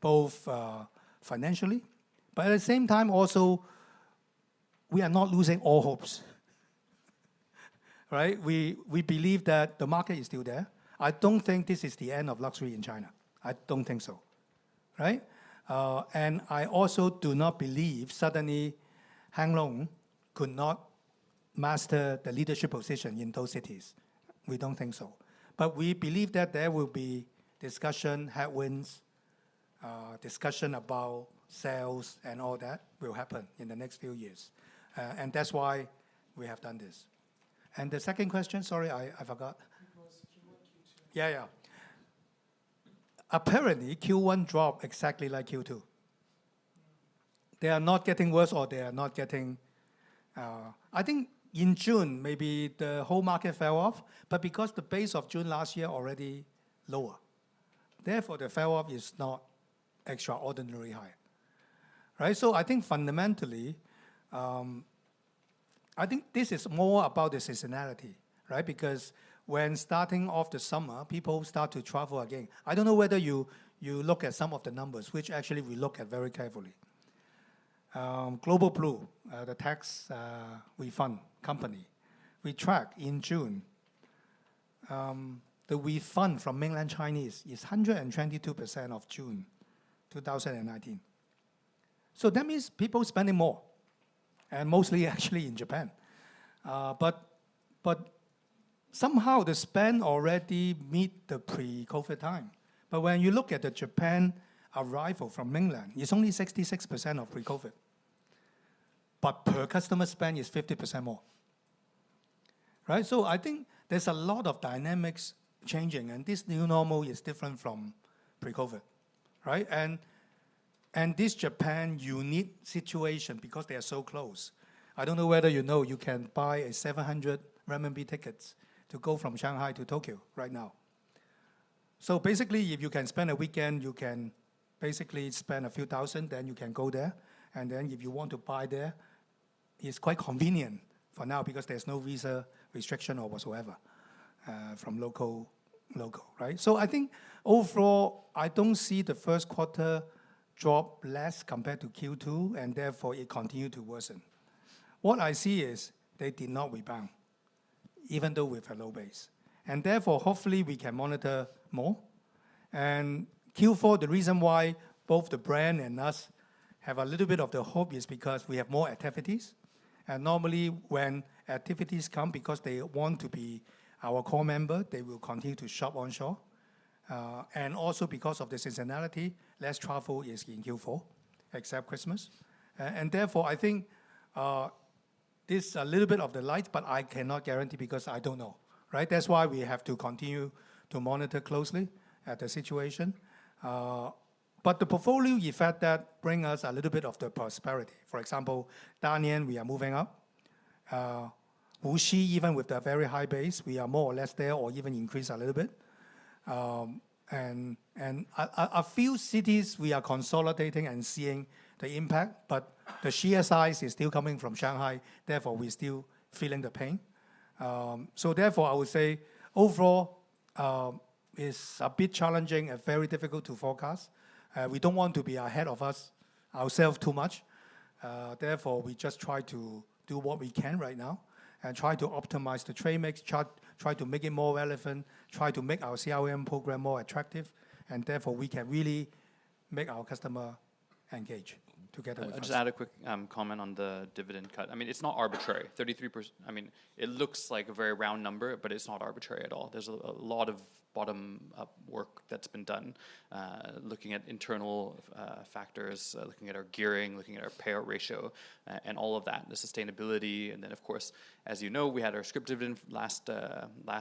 both financially, but at the same time also, we are not losing all hopes. Right? We believe that the market is still there. I don't think this is the end of luxury in China. I don't think so. Right? And I also do not believe suddenly Hang Lung could not master the leadership position in those cities. We don't think so. But we believe that there will be discussion, headwinds, discussion about sales and all that will happen in the next few years. And that's why we have done this. And the second question, sorry, I forgot. It was Q1, Q2. Yeah. Apparently, Q1 dropped exactly like Q2. They are not getting worse or they are not getting... I think in June, maybe the whole market fell off, but because the base of June last year already lower. Therefore, the fell off is not extraordinarily high. Right? So I think fundamentally, I think this is more about the seasonality, right? Because when starting off the summer, people start to travel again. I don't know whether you look at some of the numbers, which actually we look at very carefully. Global Blue, the tax refund company, we track in June. The refund from mainland Chinese is 122% of June 2019. So that means people spending more, and mostly actually in Japan. But somehow the spend already meet the pre-COVID time. But when you look at the Japan arrival from mainland, it's only 66% of pre-COVID. But per customer spend is 50% more. Right? So I think there's a lot of dynamics changing, and this new normal is different from pre-COVID. Right? And this Japan unique situation, because they are so close. I don't know whether you know, you can buy a 700 renminbi tickets to go from Shanghai to Tokyo right now. So basically, if you can spend a weekend, you can basically spend a few thousand, then you can go there. And then if you want to buy there, it's quite convenient for now because there's no visa restriction or whatsoever from local, right? So I think overall, I don't see the first quarter drop less compared to Q2, and therefore it continued to worsen. What I see is they did not rebound, even though with a low base. And therefore, hopefully we can monitor more. And Q4, the reason why both the brand and us have a little bit of the hope is because we have more activities. And normally when activities come, because they want to be our core member, they will continue to shop onshore. And also because of the seasonality, less travel is in Q4, except Christmas. And therefore, I think this is a little bit of the light, but I cannot guarantee because I don't know, right? That's why we have to continue to monitor closely at the situation. But the portfolio effect that bring us a little bit of the prosperity. For example, Dalian, we are moving up. Wuxi, even with the very high base, we are more or less there or even increase a little bit. And a few cities we are consolidating and seeing the impact, but the sheer size is still coming from Shanghai, therefore we're still feeling the pain. So therefore I would say overall it's a bit challenging and very difficult to forecast. We don't want to be ahead of ourselves too much. Therefore we just try to do what we can right now and try to optimize the trade mix, try to make it more relevant, try to make our CRM program more attractive, and therefore we can really make our customer engage together with us. I'll just add a quick comment on the dividend cut. I mean, it's not arbitrary. 33%, I mean, it looks like a very round number, but it's not arbitrary at all. There's a lot of bottom-up work that's been done, looking at internal factors, looking at our gearing, looking at our payout ratio, and all of that, the sustainability. And then, of course, as you know, we had our scrip dividend last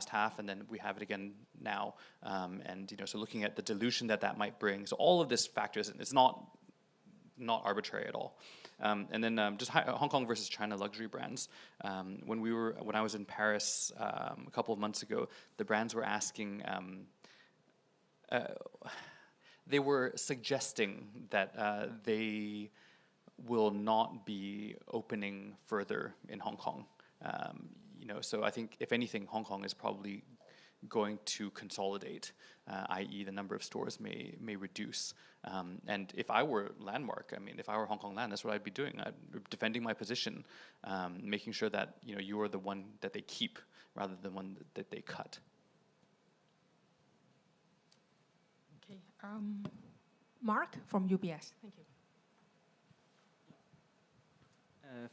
half, and then we have it again now. And, so looking at the dilution that might bring. So all of this factors, and it's not arbitrary at all. And then just Hong Kong versus China luxury brands. When I was in Paris a couple of months ago, the brands were asking, they were suggesting that they will not be opening further in Hong Kong. So I think if anything, Hong Kong is probably going to consolidate, i.e. the number of stores may reduce. And if I were Landmark, I mean, if I were Hong Kong Land, that's what I'd be doing. I'd be defending my position, making sure that you are the one that they keep rather than one that they cut. Okay, Mark from UBS. Thank you.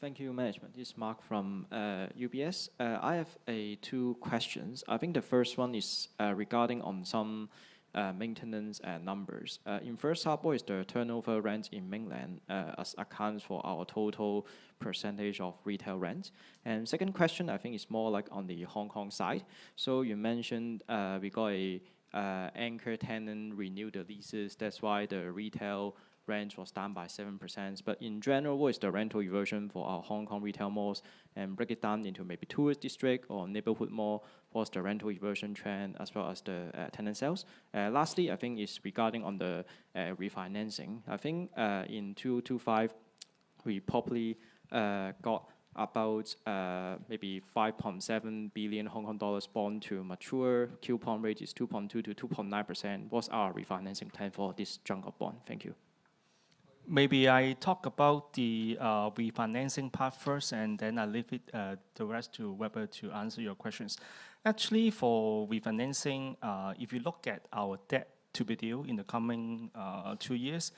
Thank you, management. This is Mark from UBS. I have two questions. I think the first one is regarding on some maintenance numbers. In first half, what is the turnover rent in mainland as accounts for our total percentage of retail rent? And second question, I think is more like on the Hong Kong side. So you mentioned we got a anchor tenant renew the leases. That's why the retail rent was down by 7%. But in general, what is the rental reversion for our Hong Kong retail malls? And break it down into maybe tourist district or neighborhood mall. What's the rental reversion trend as well as the tenant sales? Lastly, I think is regarding on the refinancing. I think in 2025, we probably got about maybe 5.7 billion Hong Kong dollars bond to mature. Coupon rate is 2.2 to 2.9%. What's our refinancing plan for this chunk of bond? Thank you. Maybe I talk about the refinancing part first, and then I leave it the rest to Weber to answer your questions. Actually, for refinancing, if you look at our debt to be due in the coming 2 years,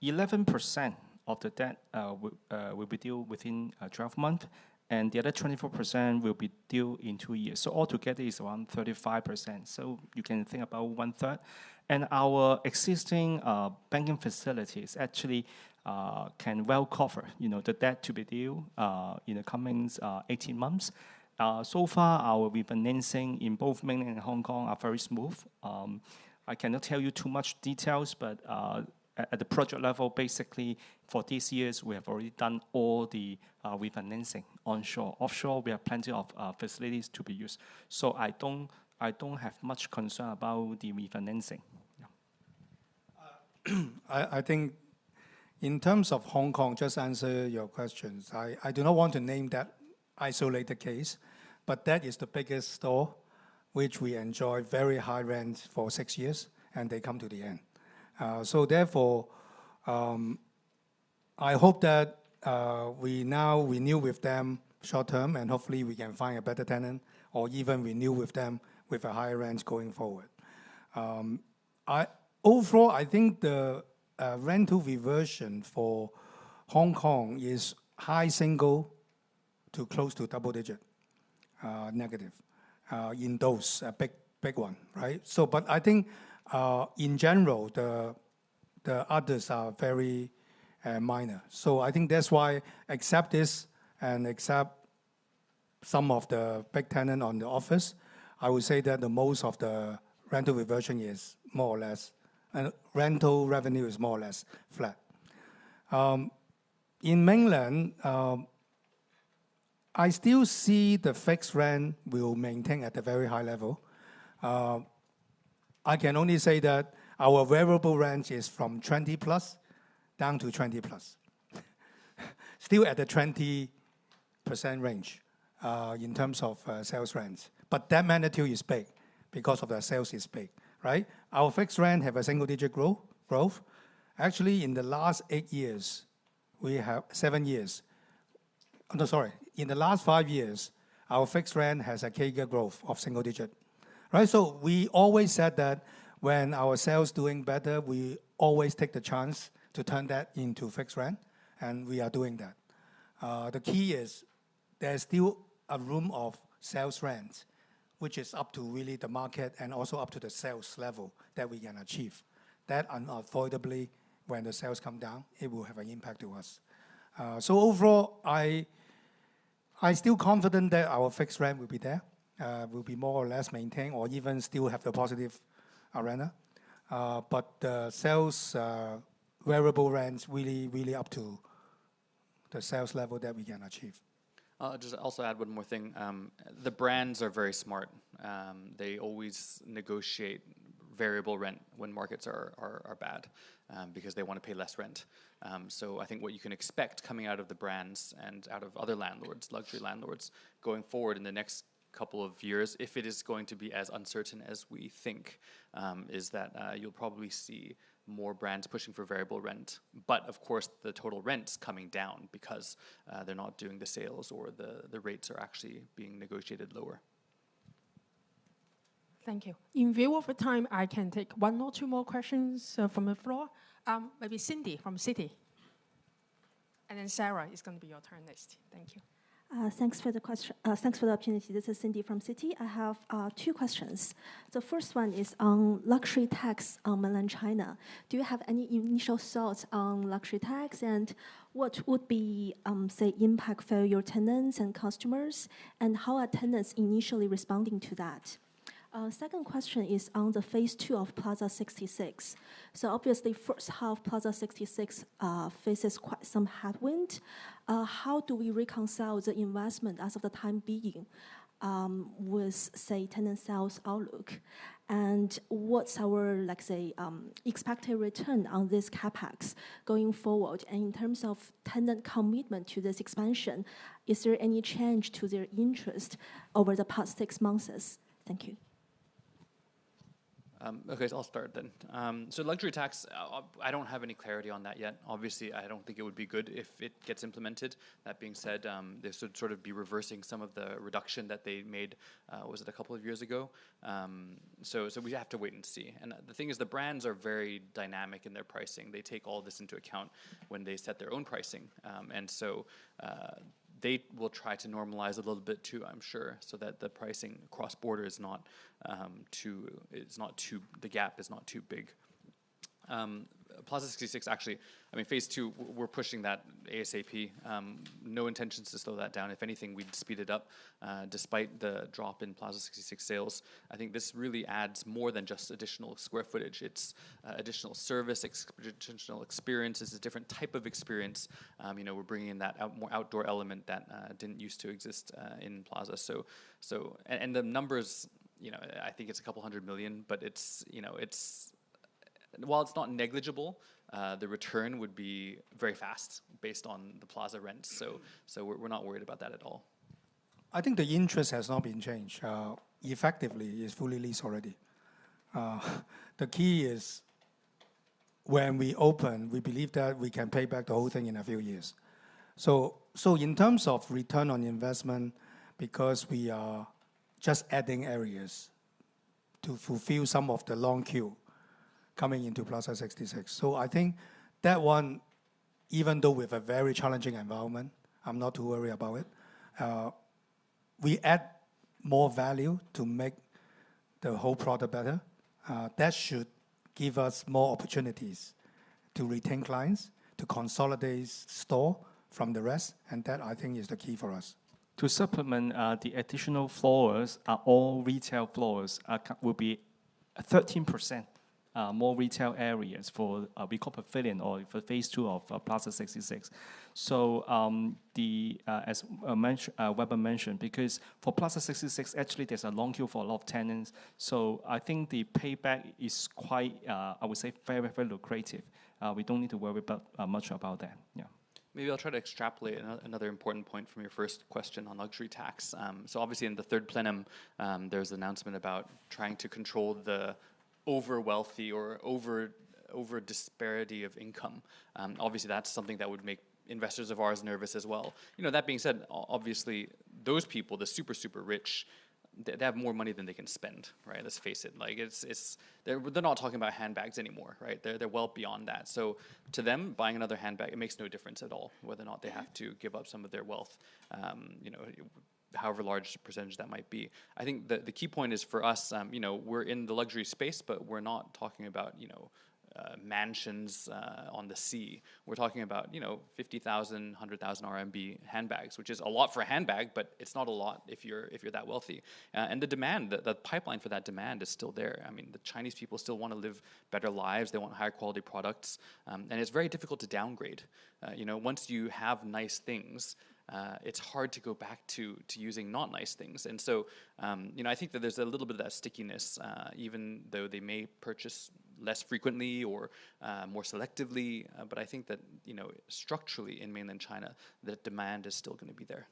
11% of the debt will be due within 12 months, and the other 24% will be due in 2 years. So altogether is around 35%. So you can think about 1/3. And our existing banking facilities actually can well cover, the debt to be due in the coming 18 months. So far, our refinancing in both mainland and Hong Kong are very smooth. I cannot tell you too much details, but at the project level, basically for these years, we have already done all the refinancing onshore. Offshore, we have plenty of facilities to be used. So I don't have much concern about the refinancing. I think in terms of Hong Kong, just answer your questions. I do not want to name that isolated case, but that is the biggest store which we enjoy very high rent for 6 years, and they come to the end. So therefore, I hope that we now renew with them short term, and hopefully we can find a better tenant, or even renew with them with a higher rent going forward. Overall, I think the rental reversion for Hong Kong is high single to close to double digit negative in those big one, right? So, but I think in general, the others are very minor. So I think that's why, except this and except some of the big tenant on the office, I would say that the most of the rental reversion is more or less, and rental revenue is more or less flat. In mainland, I still see the fixed rent will maintain at a very high level. I can only say that our variable rent is from 20 plus down to 20 plus. Still at the 20% range in terms of sales rents. But that magnitude is big because of the sales is big, right? Our fixed rent have a single-digit growth. Actually, in the last 8 years, we have 7 years. No, sorry. In the last 5 years, our fixed rent has a CAGR growth of single-digit, right? So we always said that when our sales doing better, we always take the chance to turn that into fixed rent, and we are doing that. The key is there's still a room of sales rent, which is up to really the market and also up to the sales level that we can achieve. That unavoidably, when the sales come down, it will have an impact to us. So overall, I still confident that our fixed rent will be there, will be more or less maintained, or even still have the positive arena. But the sales variable rents really up to the sales level that we can achieve. I'll just also add one more thing. The brands are very smart. They always negotiate variable rent when markets are bad because they want to pay less rent. So I think what you can expect coming out of the brands and out of other landlords, luxury landlords, going forward in the next couple of years, if it is going to be as uncertain as we think, is that you'll probably see more brands pushing for variable rent. But of course, the total rent's coming down because they're not doing the sales, or the rates are actually being negotiated lower. Thank you. In view of the time, I can take one or two more questions from the floor. Maybe Cindy from Citi. And then Sarah, it's going to be your turn next. Thank you. Thanks for the question. Thanks for the opportunity. This is Cindy from Citi. I have 2 questions. The first one is on luxury tax on mainland China. Do you have any initial thoughts on luxury tax, and what would be, say, impact for your tenants and customers, and how are tenants initially responding to that? Second question is on the phase 2 of Plaza 66. So obviously, first half Plaza 66 faces quite some headwind. How do we reconcile the investment as of the time being with, say, tenant sales outlook? And what's our, like, say, expected return on this capex going forward? And in terms of tenant commitment to this expansion, is there any change to their interest over the past 6 months? Thank you. Okay, so I'll start then. So luxury tax, I don't have any clarity on that yet. Obviously, I don't think it would be good if it gets implemented. That being said, this would sort of be reversing some of the reduction that they made, was it a couple of years ago? So we have to wait and see. And the thing is, the brands are very dynamic in their pricing. They take all this into account when they set their own pricing. And so they will try to normalize a little bit too, I'm sure, so that the pricing cross border is not the gap is not too big. Plaza 66, actually, I mean, phase 2, we're pushing that ASAP. No intentions to slow that down. If anything, we'd speed it up. Despite the drop in Plaza 66 sales, I think this really adds more than just additional square footage. It's additional service, additional experience. It's a different type of experience. We're bringing in that more outdoor element that didn't used to exist in Plaza. And the numbers, I think it's a couple $100 million, but it's while it's not negligible, the return would be very fast based on the plaza rents. So we're not worried about that at all. I think the interest has not been changed. Effectively, it's fully leased already. The key is when we open, we believe that we can pay back the whole thing in a few years. So in terms of return on investment, because we are just adding areas to fulfill some of the long queue coming into Plaza 66. So I think that one, even though with a very challenging environment, I'm not too worried about it. We add more value to make the whole product better. That should give us more opportunities to retain clients, to consolidate store from the rest, and that I think is the key for us. To supplement, the additional floors are all retail floors, will be 13% more retail areas for we call pavilion or for phase 2 of Plaza 66. So as Weber mentioned, because for Plaza 66, actually there's a long queue for a lot of tenants. So I think the payback is quite, I would say, very, very lucrative. We don't need to worry much about that. Yeah. Maybe I'll try to extrapolate another important point from your first question on luxury tax. So obviously in the third plenum, there's an announcement about trying to control the over wealthy or over disparity of income. Obviously that's something that would make investors of ours nervous as well. That being said, obviously those people, the super, super rich, they have more money than they can spend, right? Let's face it. Like they're not talking about handbags anymore, right? They're well beyond that. So to them, buying another handbag, it makes no difference at all whether or not they have to give up some of their wealth, however large percentage that might be. I think the key point is for us, we're in the luxury space, but we're not talking about mansions on the sea. We're talking about 50,000, 100,000 RMB handbags, which is a lot for a handbag, but it's not a lot if you're that wealthy. And the demand, the pipeline for that demand is still there. I mean, the Chinese people still want to live better lives. They want higher quality products, and it's very difficult to downgrade. Once you have nice things, it's hard to go back to using not nice things. And so, I think that there's a little bit of that stickiness, even though they may purchase less frequently or more selectively. But I think that, structurally in mainland China, the demand is still going to be there.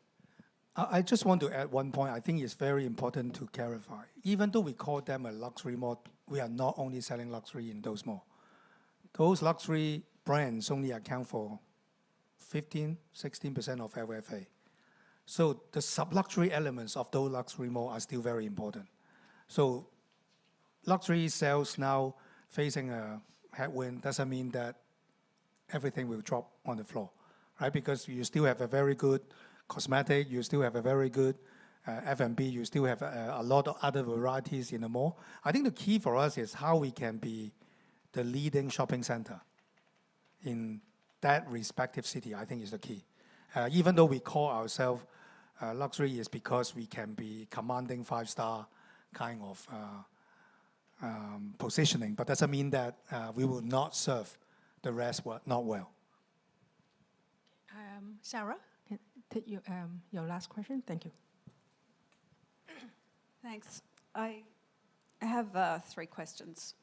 I just want to add one point. I think it's very important to clarify. Even though we call them a luxury mall, we are not only selling luxury in those malls. Those luxury brands only account for 15, 16% of LFA. So the sub-luxury elements of those luxury malls are still very important. So luxury sales now facing a headwind doesn't mean that everything will drop on the floor, right? Because you still have a very good cosmetic, you still have a very good F&B, you still have a lot of other varieties in the mall. I think the key for us is how we can be the leading shopping center in that respective city. I think is the key. Even though we call ourselves luxury, is because we can be commanding 5-star kind of positioning, but doesn't mean that we will not serve the rest not well. Sarah, can I take your last question? Thank you. Thanks. I have 3 questions.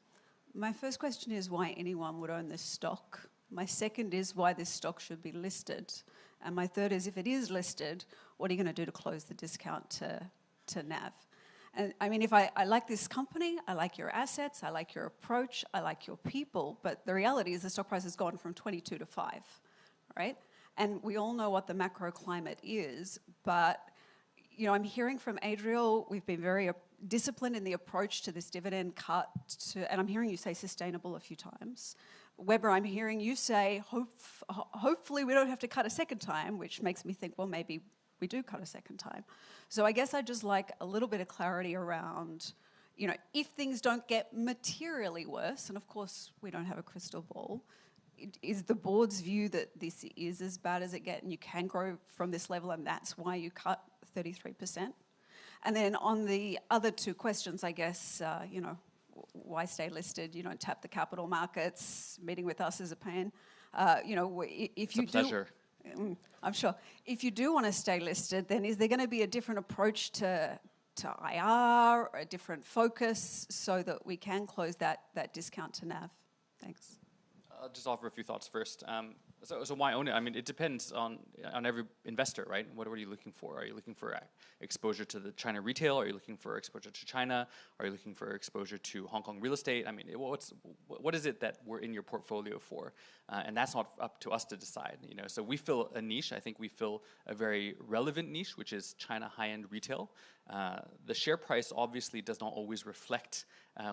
My first question is why anyone would own this stock. My second is why this stock should be listed. And my third is, if it is listed, what are you going to do to close the discount to NAV? And I mean, if I like this company, I like your assets, I like your approach, I like your people, but the reality is the stock price has gone from 22 to 5, right? And we all know what the macro climate is, but I'm hearing from Adriel, we've been very disciplined in the approach to this dividend cut, and I'm hearing you say sustainable a few times. Weber, I'm hearing you say, hopefully we don't have to cut a second time, which makes me think, well, maybe we do cut a second time. So I guess I'd just like a little bit of clarity around, if things don't get materially worse, and of course we don't have a crystal ball, is the board's view that this is as bad as it gets and you can grow from this level and that's why you cut 33%? And then on the other 2 questions, I guess, why stay listed? You don't tap the capital markets. Meeting with us is a pain. If you do, pleasure. I'm sure. If you do want to stay listed, then is there going to be a different approach to IR, or a different focus, so that we can close that discount to NAV? Thanks. I'll just offer a few thoughts first. So why own it? I mean, it depends on every investor, right? What are you looking for? Are you looking for exposure to the China retail? Are you looking for exposure to China? Are you looking for exposure to Hong Kong real estate? I mean, what is it that we're in your portfolio for? And that's not up to us to decide. So we fill a niche. I think we fill a very relevant niche, which is China high-end retail. The share price obviously does not always reflect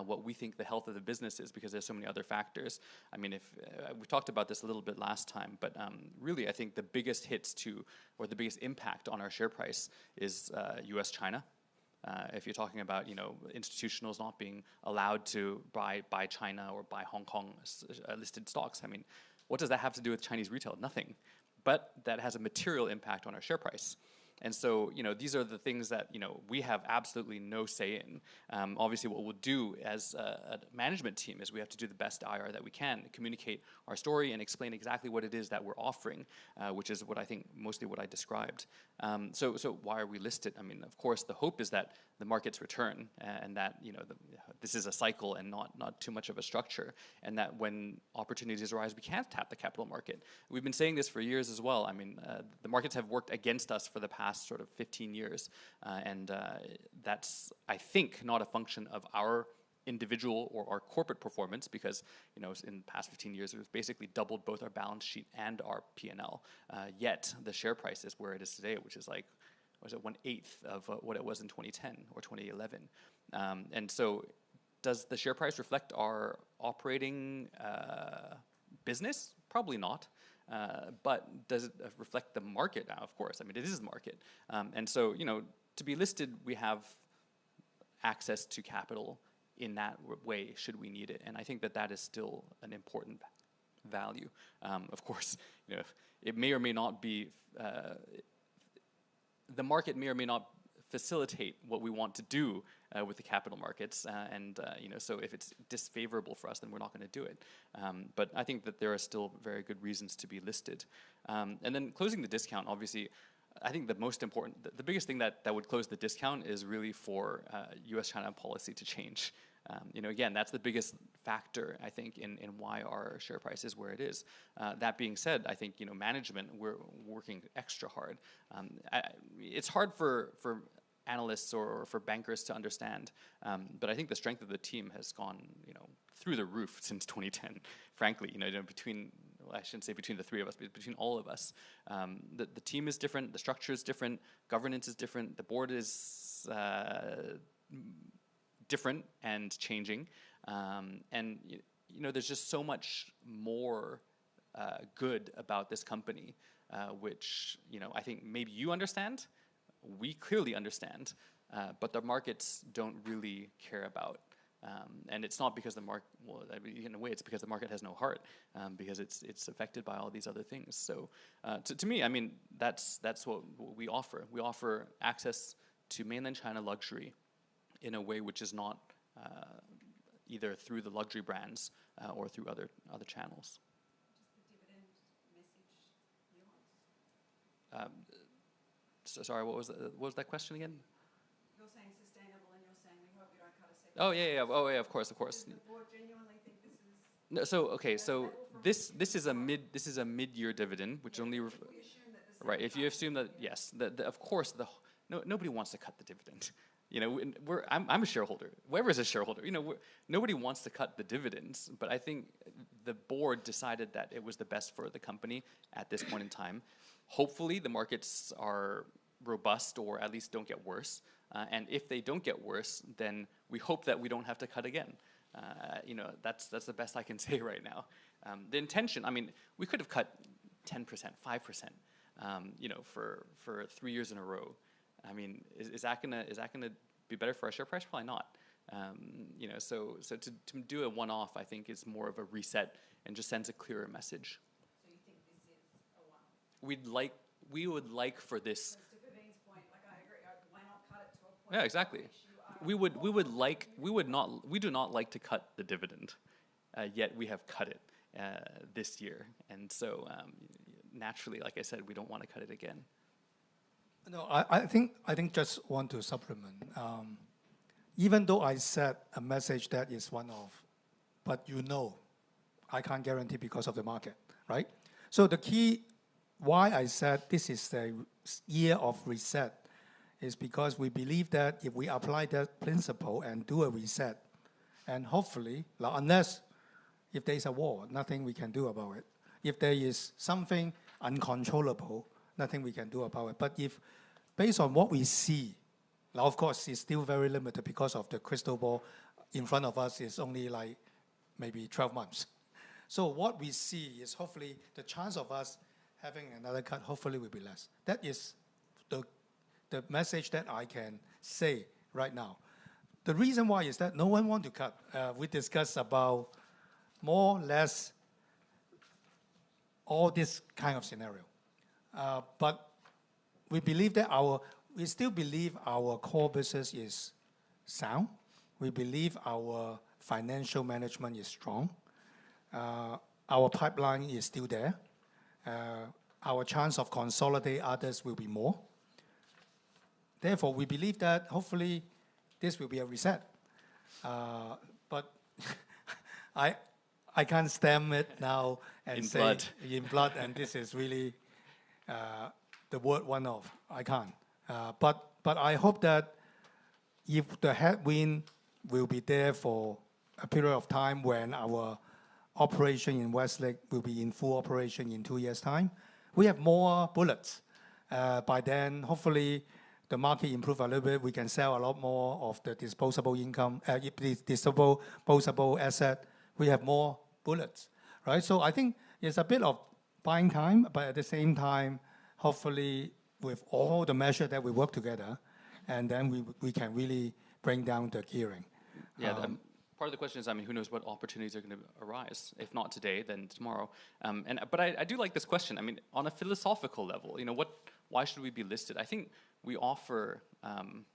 what we think the health of the business is, because there's so many other factors. I mean, if we talked about this a little bit last time, but really I think the biggest hits to, or the biggest impact on our share price is U.S.-China. If you're talking about institutionals not being allowed to buy China or buy Hong Kong listed stocks, I mean, what does that have to do with Chinese retail? Nothing. But that has a material impact on our share price. And so, these are the things that, we have absolutely no say in. Obviously, what we'll do as a management team is we have to do the best IR that we can, communicate our story and explain exactly what it is that we're offering, which is what I think mostly what I described. So why are we listed? I mean, of course, the hope is that the markets return and that, this is a cycle and not too much of a structure, and that when opportunities arise, we can tap the capital market. We've been saying this for years as well. I mean, the markets have worked against us for the past sort of 15 years, and that's, I think, not a function of our individual or our corporate performance, because in the past 15 years we've basically doubled both our balance sheet and our P&L. Yet the share price is where it is today, which is like, was it 1/8 of what it was in 2010 or 2011? And so, does the share price reflect our operating business? Probably not. But does it reflect the market? Now, of course. I mean, it is the market. And so, to be listed, we have access to capital in that way, should we need it. And I think that is still an important value. Of course, it may or may not be, the market may or may not facilitate what we want to do with the capital markets, so if it's disfavorable for us, then we're not going to do it. But I think that there are still very good reasons to be listed. And then closing the discount, obviously, I think the most important, the biggest thing that would close the discount is really for U.S.-China policy to change. Again, that's the biggest factor, I think, in why our share price is where it is. That being said, I think, management, we're working extra hard. It's hard for analysts or for bankers to understand, but I think the strength of the team has gone, through the roof since 2010, frankly, between, well, I shouldn't say between the three of us, but between all of us. The team is different, the structure is different, governance is different, the board is different and changing, and there's just so much more good about this company, which I think maybe you understand, we clearly understand, but the markets don't really care about. And it's not because the market, well, in a way, it's because the market has no heart, because it's affected by all these other things. So, to me, I mean, that's what we offer. We offer access to mainland China luxury in a way which is not either through the luxury brands or through other channels. Just the dividend message nuance. Sorry, what was that question again? You're saying sustainable, and you're saying we hope you don't cut a second. Oh yeah. Oh yeah. Of course. Does the board genuinely think this is? No. So okay. So this is a mid-year dividend, which only. If we assume that the Right. If you assume that, yes, of course nobody wants to cut the dividend. I'm a shareholder. Whoever is a shareholder, nobody wants to cut the dividends. But I think the board decided that it was the best for the company at this point in time. Hopefully, the markets are robust or at least don't get worse. And if they don't get worse, then we hope that we don't have to cut again. That's the best I can say right now. The intention, I mean, we could have cut 10%, 5%, for 3 years in a row. I mean, is that gonna be better for our share price? Probably not. So to do a one-off, I think is more of a reset and just sends a clearer message. So you think this is a one-off? We would like for this. To Praveen's point, I agree. Why not cut it to a point? Yeah, exactly. We do not like to cut the dividend, yet we have cut it this year, and so naturally, like I said, we don't want to cut it again. No, I think just want to supplement. Even though I said a message that is one-off, but I can't guarantee because of the market, right? So the key, why I said this is the year of reset, is because we believe that if we apply that principle and do a reset, and hopefully, unless if there is a war, nothing we can do about it. If there is something uncontrollable, nothing we can do about it. But if, based on what we see, now of course it's still very limited because of the crystal ball in front of us is only like maybe 12 months. So what we see is hopefully the chance of us having another cut hopefully will be less. That is the message that I can say right now. The reason why is that no one wants to cut. We discussed about more or less all this kind of scenario. But we believe that we still believe our core business is sound. We believe our financial management is strong. Our pipeline is still there. Our chance of consolidate others will be more. Therefore, we believe that hopefully this will be a reset. But I can't stamp it now and in say blood. In blood, and this is really the word one-off. I can't. But I hope that if the headwind will be there for a period of time when our operation in Westlake will be in full operation in 2 years' time, we have more bullets. By then, hopefully, the market improve a little bit. We can sell a lot more of the disposable income, disposable asset. We have more bullets, right? So I think it's a bit of buying time, but at the same time, hopefully, with all the measures that we work together, and then we can really bring down the gearing. Yeah, part of the question is, I mean, who knows what opportunities are going to arise? If not today, then tomorrow. But I do like this question. I mean, on a philosophical level, why should we be listed? I think we offer, I'm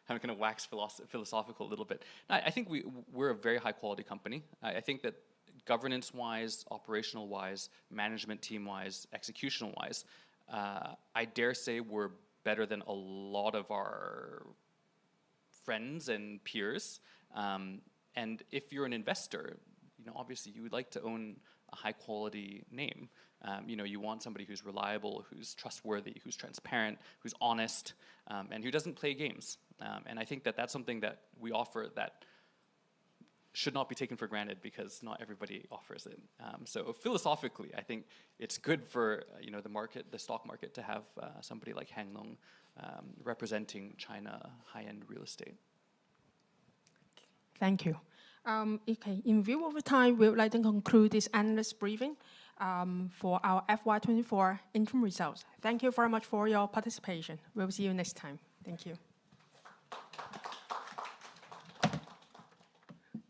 going to wax philosophical a little bit. I think we're a very high quality company. I think that governance-wise, operational-wise, management team-wise, executional-wise, I dare say we're better than a lot of our friends and peers. And if you're an investor, obviously you would like to own a high quality name. You want somebody who's reliable, who's trustworthy, who's transparent, who's honest, and who doesn't play games. And I think that that's something that we offer that should not be taken for granted because not everybody offers it. So philosophically, I think it's good for the stock market, to have somebody like Hang Lung representing China high-end real estate. Thank you. Okay, in view of the time, we would like to conclude this analyst briefing for our FY24 interim results. Thank you very much for your participation. We'll see you next time. Thank you.